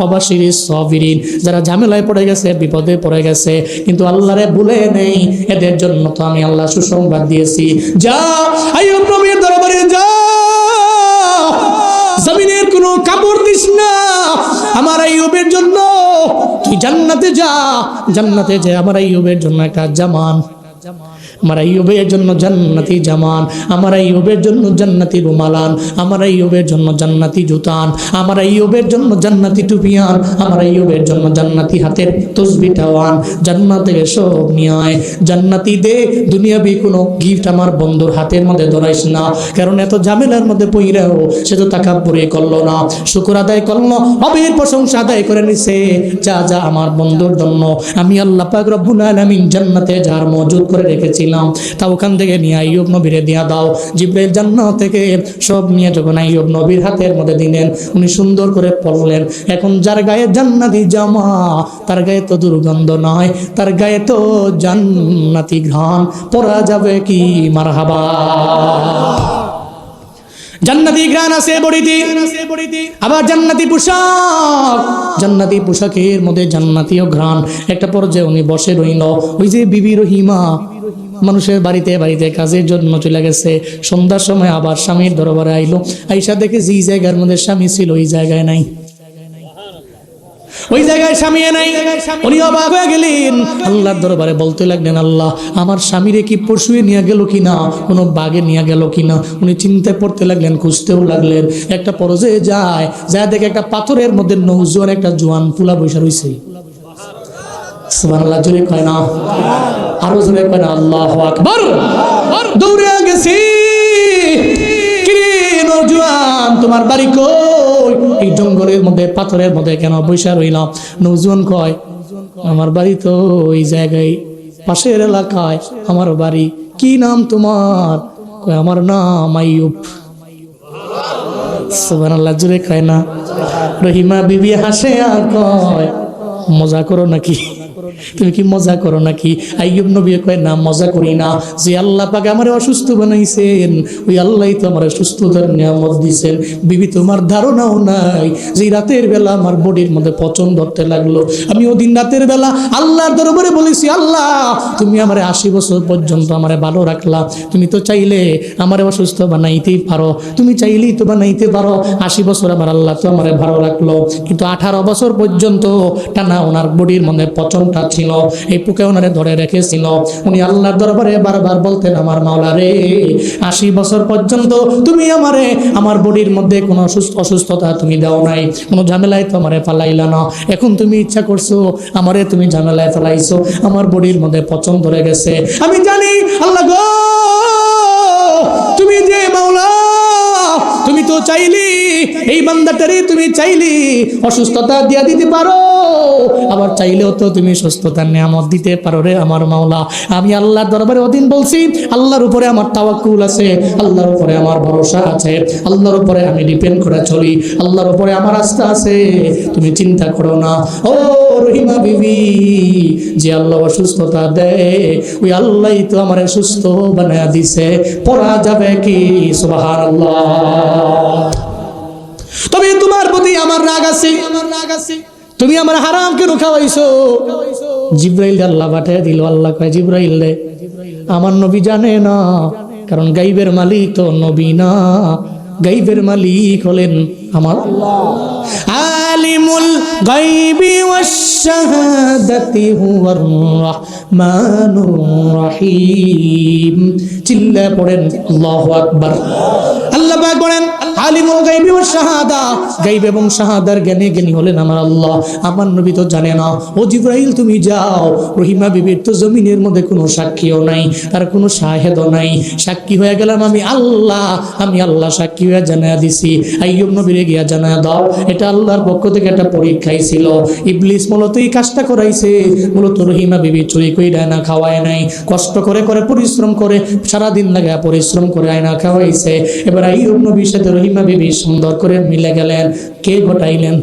অবাশিরিস সাবিরিন, যারা ঝামেলায় পড়ে গেছে, বিপদে পড়ে গেছে, কিন্তু আল্লাহরে ভুলে নেই, এদের জন্য তো আমি আল্লাহ সুসংবাদ দিয়েছি। যা আইয়ুব নবীর দরবারে যা, জমিনের কোনো কাপড় দিস না, আমার আইয়ুবের জন্য তুই জান্নাতে যা, জান্নাতে যা আমার আইয়ুবের জন্য একটা জামান, আমার আইয়ুবের জন্য জান্নাতি জামান, আমার আইয়ুবের জন্য জান্নাতি রুমালান, আমার আইয়ুবের জন্য জান্নাতি জুতান, আমার আইয়ুবের জন্য জান্নাতি টুপিয়ান, আমার আইয়ুবের জন্য জান্নাতি হাতের তসবিটাওয়ান, জান্নাতে সব নিয়ে আয়, জান্নাতি দে, দুনিয়াবি কোনো গিফট আমার বন্ধুর হাতের মধ্যে ধরাইস না। কারণ এত ঝামেলার মধ্যে পইরাও সে তো তাকাব্বুরি করলো না, শুকর আদায় করলো, রবের প্রশংসা আদায় করে নিছে। যা যা আমার বন্ধুর জন্য আমি আল্লাহ পাক রব্বুল আলামিন জান্নাতে যার মজুদ করে রেখেছিলাম, তা ওখান থেকে নিয়ে আইয়ুব নবীরে দিয়া দাও। জিবরাইল জান্নাত থেকে সব নিয়ে যখন আইয়ুব নবীর হাতের মধ্যে দিলেন, উনি সুন্দর করে পড়লেন। এখন যার গায়ে জান্নাতি জামা, তার গায়ে তো দুর্গন্ধ নয়, তার গায়ে তো জান্নাতি ঘ্রাণ। পরা যাবে কি মারহাবা। জান্নাতি ঘ্রাণ আছে বড়িতে, আবার জান্নাতি পোশাক, জান্নাতি পোশাকের মধ্যে জান্নাতীয় ঘ্রাণ। একটা পর্যায়ে উনি বসে রইল। ওই যে বিবি রহিমা মানুষের বাড়িতে বাড়িতে কাজের জন্য চলে গেছে, সন্ধ্যার সময় আবার স্বামীর দরবারে আইলো। আইসা দেখে যে জায়গার মধ্যে স্বামী ছিল ওই জায়গায় নাই, ওই জায়গায় স্বামী নাই। উনি অবাক হয়ে গেলেন, আল্লাহর দরবারে বলতে লাগলেন, আল্লাহ আমার স্বামীরে কি পশুয়ে নিয়ে গেল কিনা, কোনো বাগে নিয়ে গেল কিনা। উনি চিন্তায় পড়তে লাগলেন, খুঁজতেও লাগলেন। একটা পর্যায়ে যায় দেখে একটা পাথরের মধ্যে নৌজোয়ান একটা জোয়ান পুলা বৈশা রয়েছে। সুবহানাল্লাহ জোরে কয় না, আরো জোরে কয় না আল্লাহু আকবার। দৌড়ে গেছি, নৌজোয়ান তোমার বাড়ি কই? এই জঙ্গলের মধ্যে পাথরের মধ্যে কেন বৈশা রইলাম? নৌজোয়ান কয়, আমার বাড়ি তো ওই জায়গায় পাশের এলাকায় আমার বাড়ি। কি নাম তোমার? কয় আমার নাম আইয়ুব। সুবহানাল্লাহ জোরে কয় না। রহিমা বিবি হাসে আর কয়, মজা করো নাকি? তুমি কি মজা করো নাকি? আইয়ুব নবী কয়, না মজা করি না। যে আল্লাহ পাক আমারে অসুস্থ বানাইছেন, ওই আল্লাহই তো আমার সুস্থতার নিয়ামত দিয়েছেন। বিবি তোমার ধারণাও নাই যে রাতের বেলা আমার বডির মধ্যে পচন ধরতে লাগলো। আমি ওদিন রাতের বেলা আল্লাহর দরবারে বলেছি, আল্লাহ তুমি আমারে 80 বছর পর্যন্ত আমারে ভালো রাখলা, তুমি তো চাইলে আমারে অসুস্থ বানাইতেই পারো, তুমি চাইলেই তো বানাইতে পারো। 80 বছর আমার আল্লাহ তো আমারে ভালো রাখলো, কিন্তু 18 বছর পর্যন্ত টানা ওনার বডির মধ্যে পচনটা ছিল, এই পোকে ওনারে ধরে রেখেছিল। উনি আল্লাহর দরবারে বারবার বলতেন, আমার মাওলা রে 80 বছর পর্যন্ত তুমি আমারে আমার বডির মধ্যে কোনো অসুস্থতা তুমি দাও নাই, কোনো ঝামেলায় তো আমারে ফালাইলা না। এখন তুমি ইচ্ছা করছো আমারে তুমি ঝামেলায় ফালাইছো, আমার বডির মধ্যে পচন ধরে গেছে। আমি জানি আল্লাহ গো, তুমি যে মাওলা, তুমি তো চাইলি এই বান্দাটারে, তুমি চাইলি অসুস্থতা দিয়া দিতে পারো, আবার চাইলেও তো তুমি সুস্থতার নিয়ামত দিতে পারো রে আমার মাওলা। আমি আল্লাহর দরবারে ওদিন বলছি, আল্লাহর উপরে আমার তাওয়াক্কুল আছে, আল্লাহর উপরে আমার ভরসা আছে, আল্লাহর উপরে আমি ডিপেন্ড করে চলি, আল্লাহর উপরে আমার আস্থা আছে, তুমি চিন্তা করো না। ও রহিমা বিবি, যে আল্লাহ অসুস্থতা দেয় ওই আল্লাহই তো আমার সুস্থ বানায়া দিছে। পড়া যাবে কি সুবহানাল্লাহ। তবে তোমার প্রতি আমার রাগ আছে, তুমি আমার হারাম কেন খাওয়াইছো? জিবরাইল আল্লাহ পাঠিয়ে দিল। আল্লাহ কয়, জিবরাইল রে আমার নবী জানে না, কারণ গাইবের মালিক তো নবী না, গাইবের মালিক হলেন আমার আল্লাহ। আলিমুল গাইবি ওয়াশ শাহাদাতি হুয়ার রাহমানুর রহিম। চিল্লা পড়েন আল্লাহু আকবার। আল্লাহ পাক বলেন, আলিমুল গাইবি ওয়াশ শাহাদা, গাইব এবং শাহাদার জ্ঞানী হলেন আমার আল্লাহ। আমার নবী তো জানে না। ও জিবরাইল তুমি যাও, রহিমা বিবির তো জমিনের মধ্যে কোনো সাক্ষীও নাই, তার কোনো শাহেদও নাই, সাক্ষী হয়ে গেলাম আমি আল্লাহ। আমি আল্লাহ সাক্ষী হয়ে জানায়া দিছি। আইয়ুব নবীরে গিয়া জানায়া দাও, এটা আল্লাহর পক্ষ থেকে একটা পরীক্ষাই ছিল। ইবলিস মূলত এই কাজটা করাইছে, মূলত রহিমা বিবি চুরি কইরা না খাওয়ায় নাই, কষ্ট করে করে পরিশ্রম করে সারাদিন লাগে পরিশ্রম করে আয়না খাওয়াইছে। এবার আইয়ুব নবীর সাথে রহিমা বিবি সুন্দর করে মিলে গেলেন। কে ঘটাইলেন?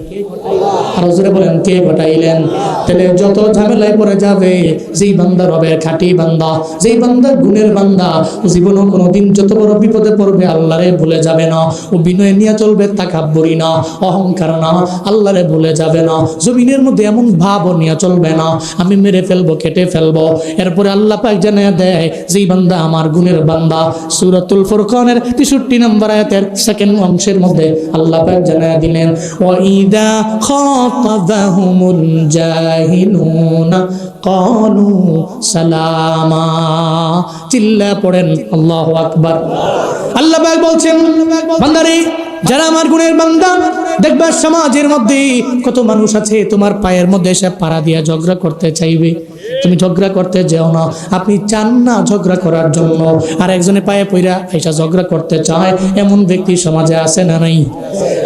আরো জোরে বলেন, কে ঘটাইলেন? তাহলে যত ঝামেলায় পড়ে যাবে, যেই বান্দা রবের খাঁটি বান্দা, যেই বান্দা গুণের বান্দা, জীবনে কোনোদিন যত বড় বিপদে পড়বে আল্লাহরে ভুলে যাবে না। ও বিনয় নিয়ে চলবে, তাকাব্বুরি না, অহংকার না, আল্লাহরে ভুলে যাবে না। জমিনের মধ্যে এমন ভাবও নিয়ে চলবে না আমি মেরে ফেলবো, কেটে ফেলবো। এরপরে আল্লাহ পাক জানিয়ে দেয়, যেই বান্দা আমার গুণের বান্দা। সূরাতুল ফুরকানের 63 নম্বর আয়াতের সেকেন্ড অংশের মধ্যে আল্লাহ পাক জানিয়ে দিলেন, ওয়াইদা খাতাবাহুমুল জাহিলুনা ক্বালু সালামা। চিল্লা পড়েন আল্লাহু আকবার। আল্লাহ পাক বলছেন, বান্দারে যারা আমার গুণের বান্দা, দেখবা সমাজের মধ্যে কত মানুষ আছে তোমার পায়ের মধ্যে এসে পাড়া দিয়া ঝগড়া করতে চাইবে। তুমি ঝগড়া করতে যেও না। আপনি চান না ঝগড়া করার জন্য, আর একজনে পায়ে পইরা আইসা ঝগড়া করতে চায়, এমন ব্যক্তি সমাজে আছে না নাই?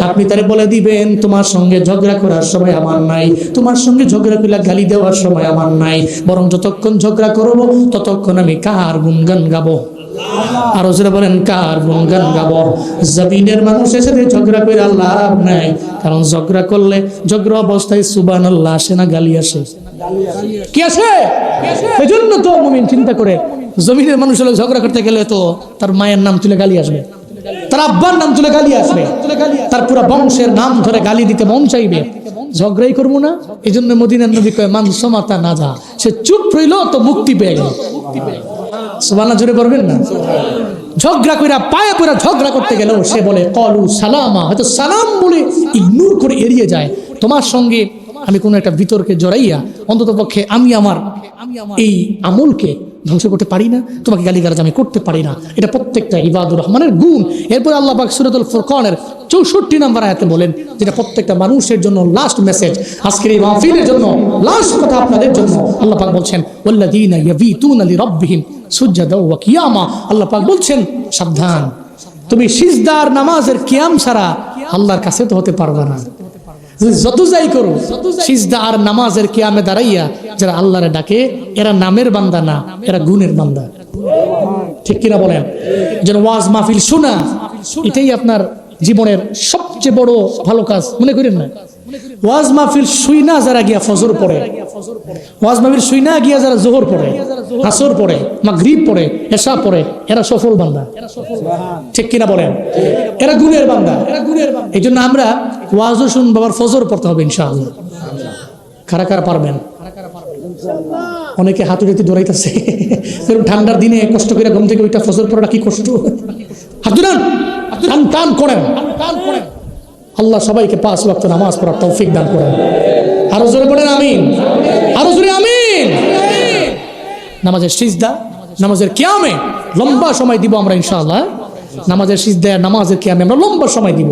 আপনি তারে বলে দিবেন তোমার সঙ্গে ঝগড়া করার সময় আমার নাই, তোমার সঙ্গে ঝগড়া কইলা গালি দেওয়ার সময় আমার নাই, বরং যতক্ষণ ঝগড়া করব ততক্ষণ আমি কার গুণগান গাবো? আর ওরা বলেন কার গুণগান গাবো? জমিনের মানুষের সাথে ঝগড়া করে লাভ নাই, কারণ ঝগড়া করলে ঝগড়া অবস্থায় সুবহানাল্লাহ আসে না গালি আসে? কি আসে? এই জন্য তো মুমিন চিন্তা করে জমিনের মানুষ হলে ঝগড়া করতে গেলে তো তার মায়ের নাম তুলে গালি আসবে, তার আব্বার নাম তুলে গালি আসবে, তার পুরো বংশের নাম ধরে গালি দিতে মন চাইবে। ঝগড়াই করবো না, এই জন্য মদিনার নবী কয় মান সমাতা না যা, সে চুপ রইল তো মুক্তি পেয়ে গেল। সুবহানাল্লাহ জোরে করবেন না? ঝগড়া কইরা পায়ে পড়া ঝগড়া করতে গেলেও সে বলে কলু সালামা, হয়তো সালাম বলে ইগনোর করে এড়িয়ে যায়। তোমার সঙ্গে আমি কোনো একটা বিতর্কে জড়াইয়া অন্তত পক্ষে আমি আমার এই আমলকে ধ্বংস করতে পারি না, তোমাকে গালিগালাজ আমি করতে পারি না। এটা প্রত্যেকটা ইবাদুর রহমানের গুণ। এরপর আল্লাহ পাক সূরাতুল ফুরকানের 64 নম্বর আয়াতে বলেন, যেটা প্রত্যেকটা মানুষের জন্য লাস্ট মেসেজ, আজকের এই মাহফিলের জন্য লাস্ট কথা আপনাদের জন্য। আল্লাহ পাক বলছেন ওয়াল্লাযীনা ইয়াবিতুনা লিরাব্বিহিম সুজদাও ওয়া কিয়ামা। আল্লাহ পাক বলছেন সাবধান, তুমি সিজদার নামাজের কিয়াম ছাড়া আল্লাহর কাছে তো হতে পারবে না। যত যাই করো সিজদা আর নামাজের কিয়ামে দাঁড়াইয়া যারা আল্লাহরে ডাকে এরা নামের বান্দা না, এরা গুণের বান্দা। ঠিক কিনা বলেন? যেন ওয়াজ মাহফিল শোনা এটাই আপনার জীবনের সবচেয়ে বড় ভালো কাজ মনে করেন না? ওয়াজ মাহফিল শুই না যারা গিয়া ফজর পড়ে, ওয়াজ মাহফিল শুই না গিয়া যারা জোহর পড়ে, আসর পড়ে, মাগরিব পড়ে, এশা পড়ে, এরা সফল বান্দা। ঠিক কিনা বলেন? এরা গুণের বান্দা। এই জন্য আমরা ওয়াজও শুনবো, আবার ফজর পড়তে হবে ইনশাআল্লাহ। কারা কারা পারবেন? অনেকে হাত উঠাইতে দৌড়াইতেছে, ঠান্ডার দিনে কষ্ট করে ঘুম থেকে ওইটা ফজর পড়াটা কি কষ্ট। হাত টান টান করেন। আল্লাহ সবাইকে 5 ওয়াক্ত নামাজ পড়ার তৌফিক দান করেন। আরো জোরে পড়েন আমিন, আরো জোরে আমিন। নামাজের সিজদা, নামাজের কিয়ামে লম্বা সময় দিব আমরা ইনশাআল্লাহ। নামাজের সিজদা, নামাজের কিয়ামে আমরা লম্বা সময় দিব।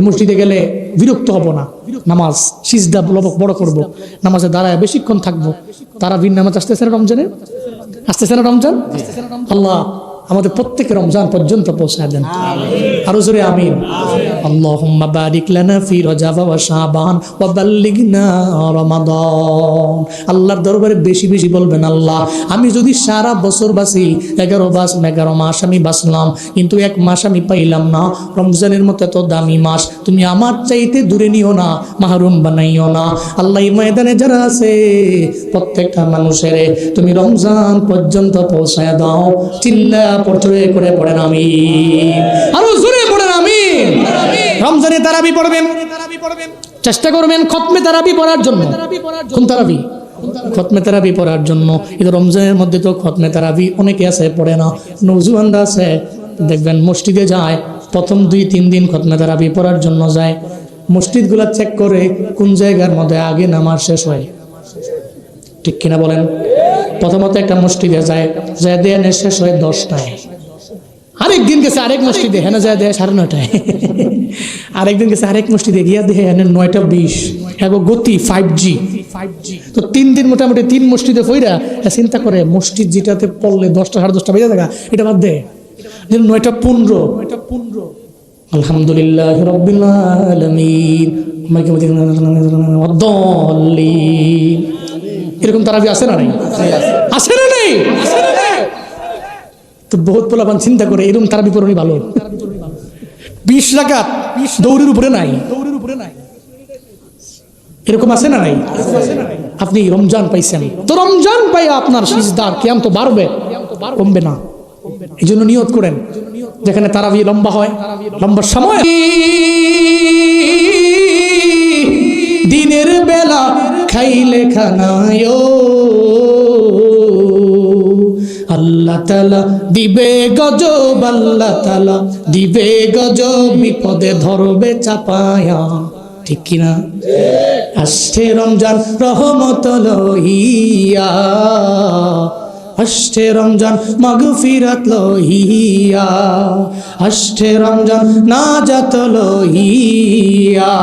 মসজিদে গেলে বিরক্ত হব না, নামাজ সিজদা বড় করব, নামাজে দাঁড়ায় বেশিক্ষণ থাকবো। তারাবির নামাজ আসতেছে না রমজানে? আসতেছে না রমজান? আল্লাহ আমাদের প্রত্যেকের রমজান পর্যন্ত পৌঁছায় দেন। আরো জোরে আমিন। আল্লাহুম্মা বারিক লানা ফি রজব ওয়া শাবান ওয়া বাল্লিগনা রমাদান। আল্লাহর দরবারে বেশি বেশি বলবেন, আল্লাহ আমি যদি সারা বছর বাঁচি, 11 মাস আমি বাঁচলাম, কিন্তু 1 মাস আমি পাইলাম না রমজানের মতো এত দামি মাস, তুমি আমার চাইতে দূরে নিও না, মাহরুম বানাইও না। আল্লাহ এই ময়দানে যারা আছে প্রত্যেকটা মানুষের তুমি রমজান পর্যন্ত পৌঁছায় দাও। চিল্লা জোরে করে পড়েন আমিন, আরো জোরে পড়েন আমিন। রমজানে তারাবি পড়বেন, চেষ্টা করবেন খতমে তারাবি পড়ার জন্য। কোন তারাবি? খতমে তারাবি পড়ার জন্য। কিন্তু রমজানের মধ্যে তো খতমে তারাবি অনেকে আছে পড়ে না। নওজোয়ানরা আছে দেখবেন মসজিদে যায়, প্রথম 2-3 দিন খতমে তারাবি পড়ার জন্য যায়, মসজিদগুলো চেক করে কোন জায়গার মধ্যে আগে নামাজ শেষ হয়। ঠিক কিনা বলেন? প্রথমত একটা মসজিদে যায়, যায় দেয় শেষ হয় 10টায়। আরেকদিন গেছে আরেক মসজিদে, হ্যাঁ যায় দেয় 9:30টায়। আরেকদিন গেছে আরেক মসজিদে গিয়া দেয় 9:20। হ্যাঁ গতি 5G। তো 3 দিন মোটামুটি 3 মসজিদে ফইরা চিন্তা করে মসজিদ যেটাতে পড়লে 10টা 10:30 বেজে থাকা এটা বাদ দেয় 9:15। আলহামদুলিল্লাহ রাব্বিল আলামিন এরকম তারাবি আছে না নাই? আছে না নাই? তো বহুত পোলাপান চিন্তা করে এরকম তারাবি পড়ানি ভালো। 20 রাকাত দৌড়ের উপরে নাই, এরকম আছে না নাই? আপনি রমজান পাইছেন, তো রমজান পাই আপনার সিজদার কিয়াম তো বাড়বে, কমবে না। এই জন্য নিয়ত করেন যেখানে তারাবি লম্বা হয়, লম্বা সময় দিনের বেলা খাইলে খানায় আল্লাহ তাআলা দিবে গজব, আল্লাহ তাআলা দিবে গজব, বিপদে ধরবে চাপায়া। ঠিক কিনা? আসছে রমজান রহমত লইয়া, আসছে রমজান মাগফিরাত লইয়া, আসছে রমজান নাজাত লইয়া।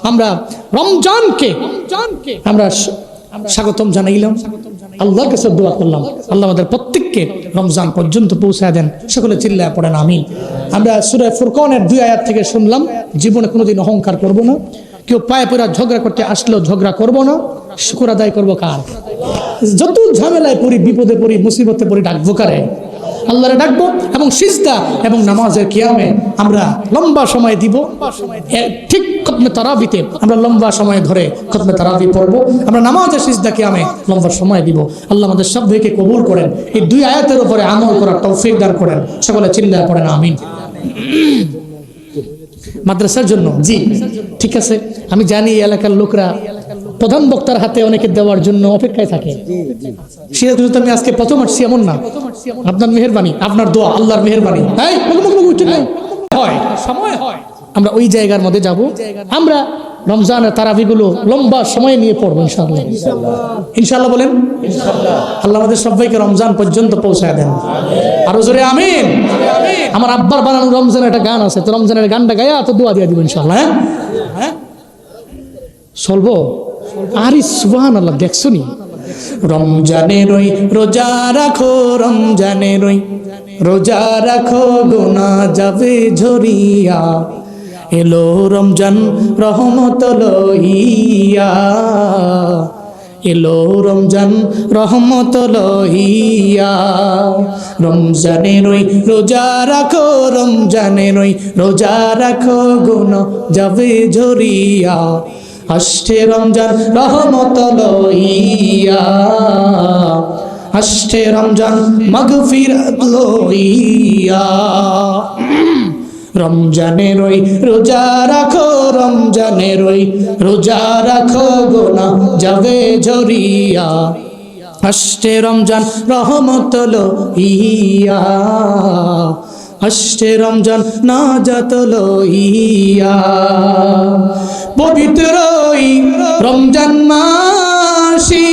আমরা রমজানকে আমরা স্বাগতম জানাইলাম, আল্লাহর কাছে দোয়া করলাম আল্লাহ আমাদের প্রত্যেককে রমজান পর্যন্ত পৌঁছায় দেন। সকলে চিল্লায় পড়েন আমিন। আমরা সূরা ফুরকানের 2 আয়াত থেকে শুনলাম, জীবনে কোনোদিন অহংকার করব না, কেউ পায়ে পড়ে ঝগড়া করতে আসলেও ঝগড়া করব না, শুকর আদায় করবো কার? যত ঝামেলায় পড়ি, বিপদে পড়ি, মুসিবতে পড়ি, ডাকবো কারে? আল্লাহরে ডাকবো। এবং সিজদা এবং নামাজের কিয়ামে আমরা লম্বা সময় দিব। ঠিক খতমে তারাবিতে আমরা লম্বা সময় ধরে খতমে তারাবি পড়বো। আমরা নামাজের সিজদা কিয়ামে লম্বা সময় দিব। আল্লাহ আমাদের সবাইকে কবুল করেন, এই 2 আয়াতের উপরে আমল করার তৌফিক দান করেন। সকলে চিল্লায় পড়েন আমিন। মাদ্রাসার জন্য জি ঠিক আছে, আমি জানি এলাকার লোকরা প্রধান বক্তার হাতে অনেকে দেওয়ার জন্য অপেক্ষায় থাকে। সিরাজগঞ্জে আমি আজকে প্রথম আসছি এমন না, আপনার মেহেরবানি, আপনার দোয়া, আল্লাহর মেহেরবানি হয়, সময় হয় আমরা ওই জায়গার মধ্যে যাব। আমরা রমজানের তারাবিগুলো লম্বা সময় নিয়ে পড়বো ইনশাআল্লাহ। ইনশাআল্লাহ বলেন ইনশাআল্লাহ। আল্লাহ আমাদের সবাইকে রমজান পর্যন্ত পৌঁছায় দেন, আরো জোরে আমিন। আমার আব্বার বানানো রমজানের একটা গান আছে, তো রমজানের গানটা গায়া তো দোয়া দিয়ে দিব ইনশাআল্লাহ। হ্যাঁ চলবো। আরে সুবহানাল্লাহ, দেখছো নি? রমজানের ওই রোজা রাখো, রমজানের ওই রোজা রাখো, গুনাহ যাবে ঝরিয়া, এলো রমজান রহমত লইয়া, এলো রমজান রহমত লইয়া। রমজানের ওই রোজা রাখো, রমজানের ওই রোজা রাখো, গুনাহ যাবে ঝরিয়া, আসছে রমজান রহমত লইয়া, আসছে রমজান মাগফিরাত লইয়া। রমজানের ওই রোজা রাখো, রমজানের ওই রোজা রাখো, গুনাহ যাবে ঝরিয়া, আসছে রমজান রহমত লইয়া, আসছে রমজান নাজাত লইয়া। পবিত্র রমজান মাসি